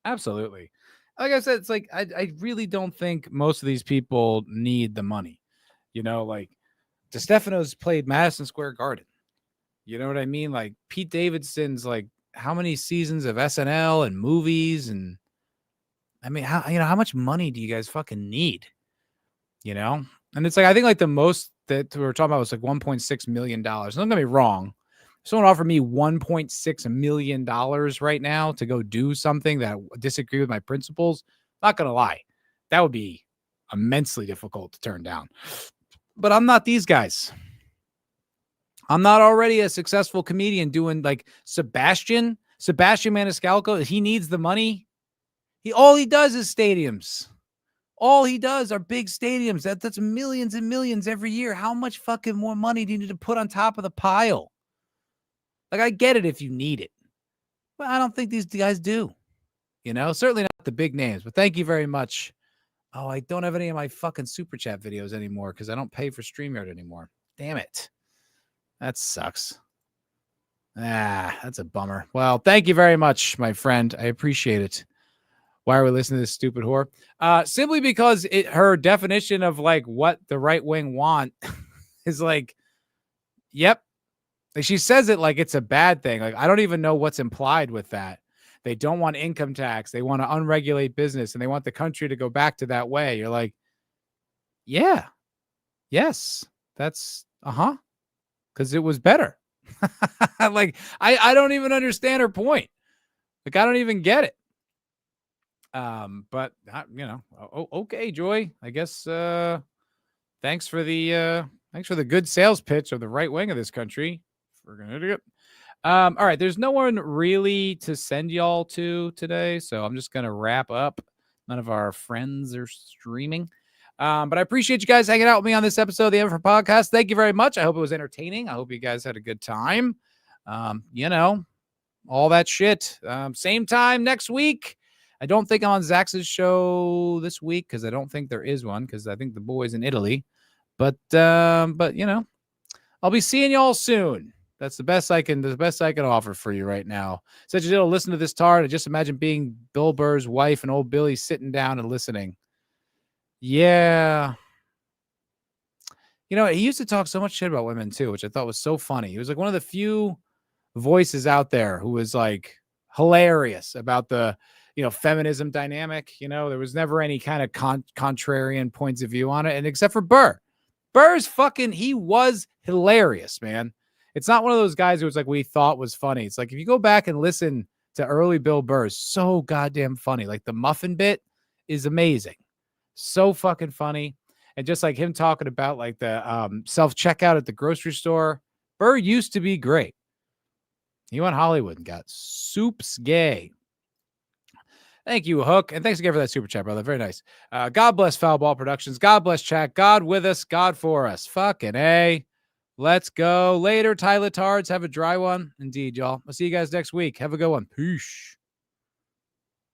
Absolutely. Like I said, it's like, I really don't think most of these people need the money. Like DeStefano's played Madison Square Garden. You know what I mean? Like Pete Davidson's like how many seasons of SNL and movies? And I mean, how much money do you guys fucking need? And it's like, I think like the most that we were talking about was like $1.6 million. Don't get me wrong. If someone offered me $1.6 million right now to go do something that I disagree with my principles, not going to lie, that would be immensely difficult to turn down. But I'm not these guys. I'm not already a successful comedian doing like Sebastian Maniscalco. He needs the money. All he does is stadiums. All he does are big stadiums. That's millions and millions every year. How much fucking more money do you need to put on top of the pile? Like, I get it if you need it, but I don't think these guys do. Certainly not the big names, but thank you very much. Oh, I don't have any of my fucking super chat videos anymore because I don't pay for StreamYard anymore. Damn it. That sucks. That's a bummer. Well, thank you very much, my friend. I appreciate it. Why are we listening to this stupid whore? Simply because her definition of like what the right wing want is like, yep. Like she says it like it's a bad thing. Like I don't even know what's implied with that. They don't want income tax. They want to unregulate business, and they want the country to go back to that way. You're like, yeah, yes, that's because it was better. Like I don't even understand her point. Like I don't even get it. But okay, Joy. I guess thanks for the good sales pitch of the right wing of this country. We're gonna do it. All right, there's no one really to send y'all to today, so I'm just gonna wrap up. None of our friends are streaming. But I appreciate you guys hanging out with me on this episode of the MFer Podcast. Thank you very much. I hope it was entertaining. I hope you guys had a good time. All that shit. Same time next week. I don't think I'm on Zax's show this week because I don't think there is one because I think the boy's in Italy. But I'll be seeing y'all soon. That's the best I can offer for you right now. Such as you'll listen to this tard. I just imagine being Bill Burr's wife and old Billy sitting down and listening. Yeah. He used to talk so much shit about women too, which I thought was so funny. He was like one of the few voices out there who was like hilarious about the, feminism dynamic. There was never any kind of contrarian points of view on it. And except for Burr. He was hilarious, man. It's not one of those guys who was like, we thought was funny. It's like, if you go back and listen to early Bill Burr, so goddamn funny. Like the muffin bit is amazing. So fucking funny. And just like him talking about like the self-checkout at the grocery store, Burr used to be great. He went Hollywood and got soups gay. Thank you, Hook. And thanks again for that super chat, brother. Very nice. God bless Foul Ball Productions. God bless chat. God with us. God for us. Fucking A. Let's go. Later, Tyler Tards. Have a dry one. Indeed, y'all. I'll see you guys next week. Have a good one. Peace.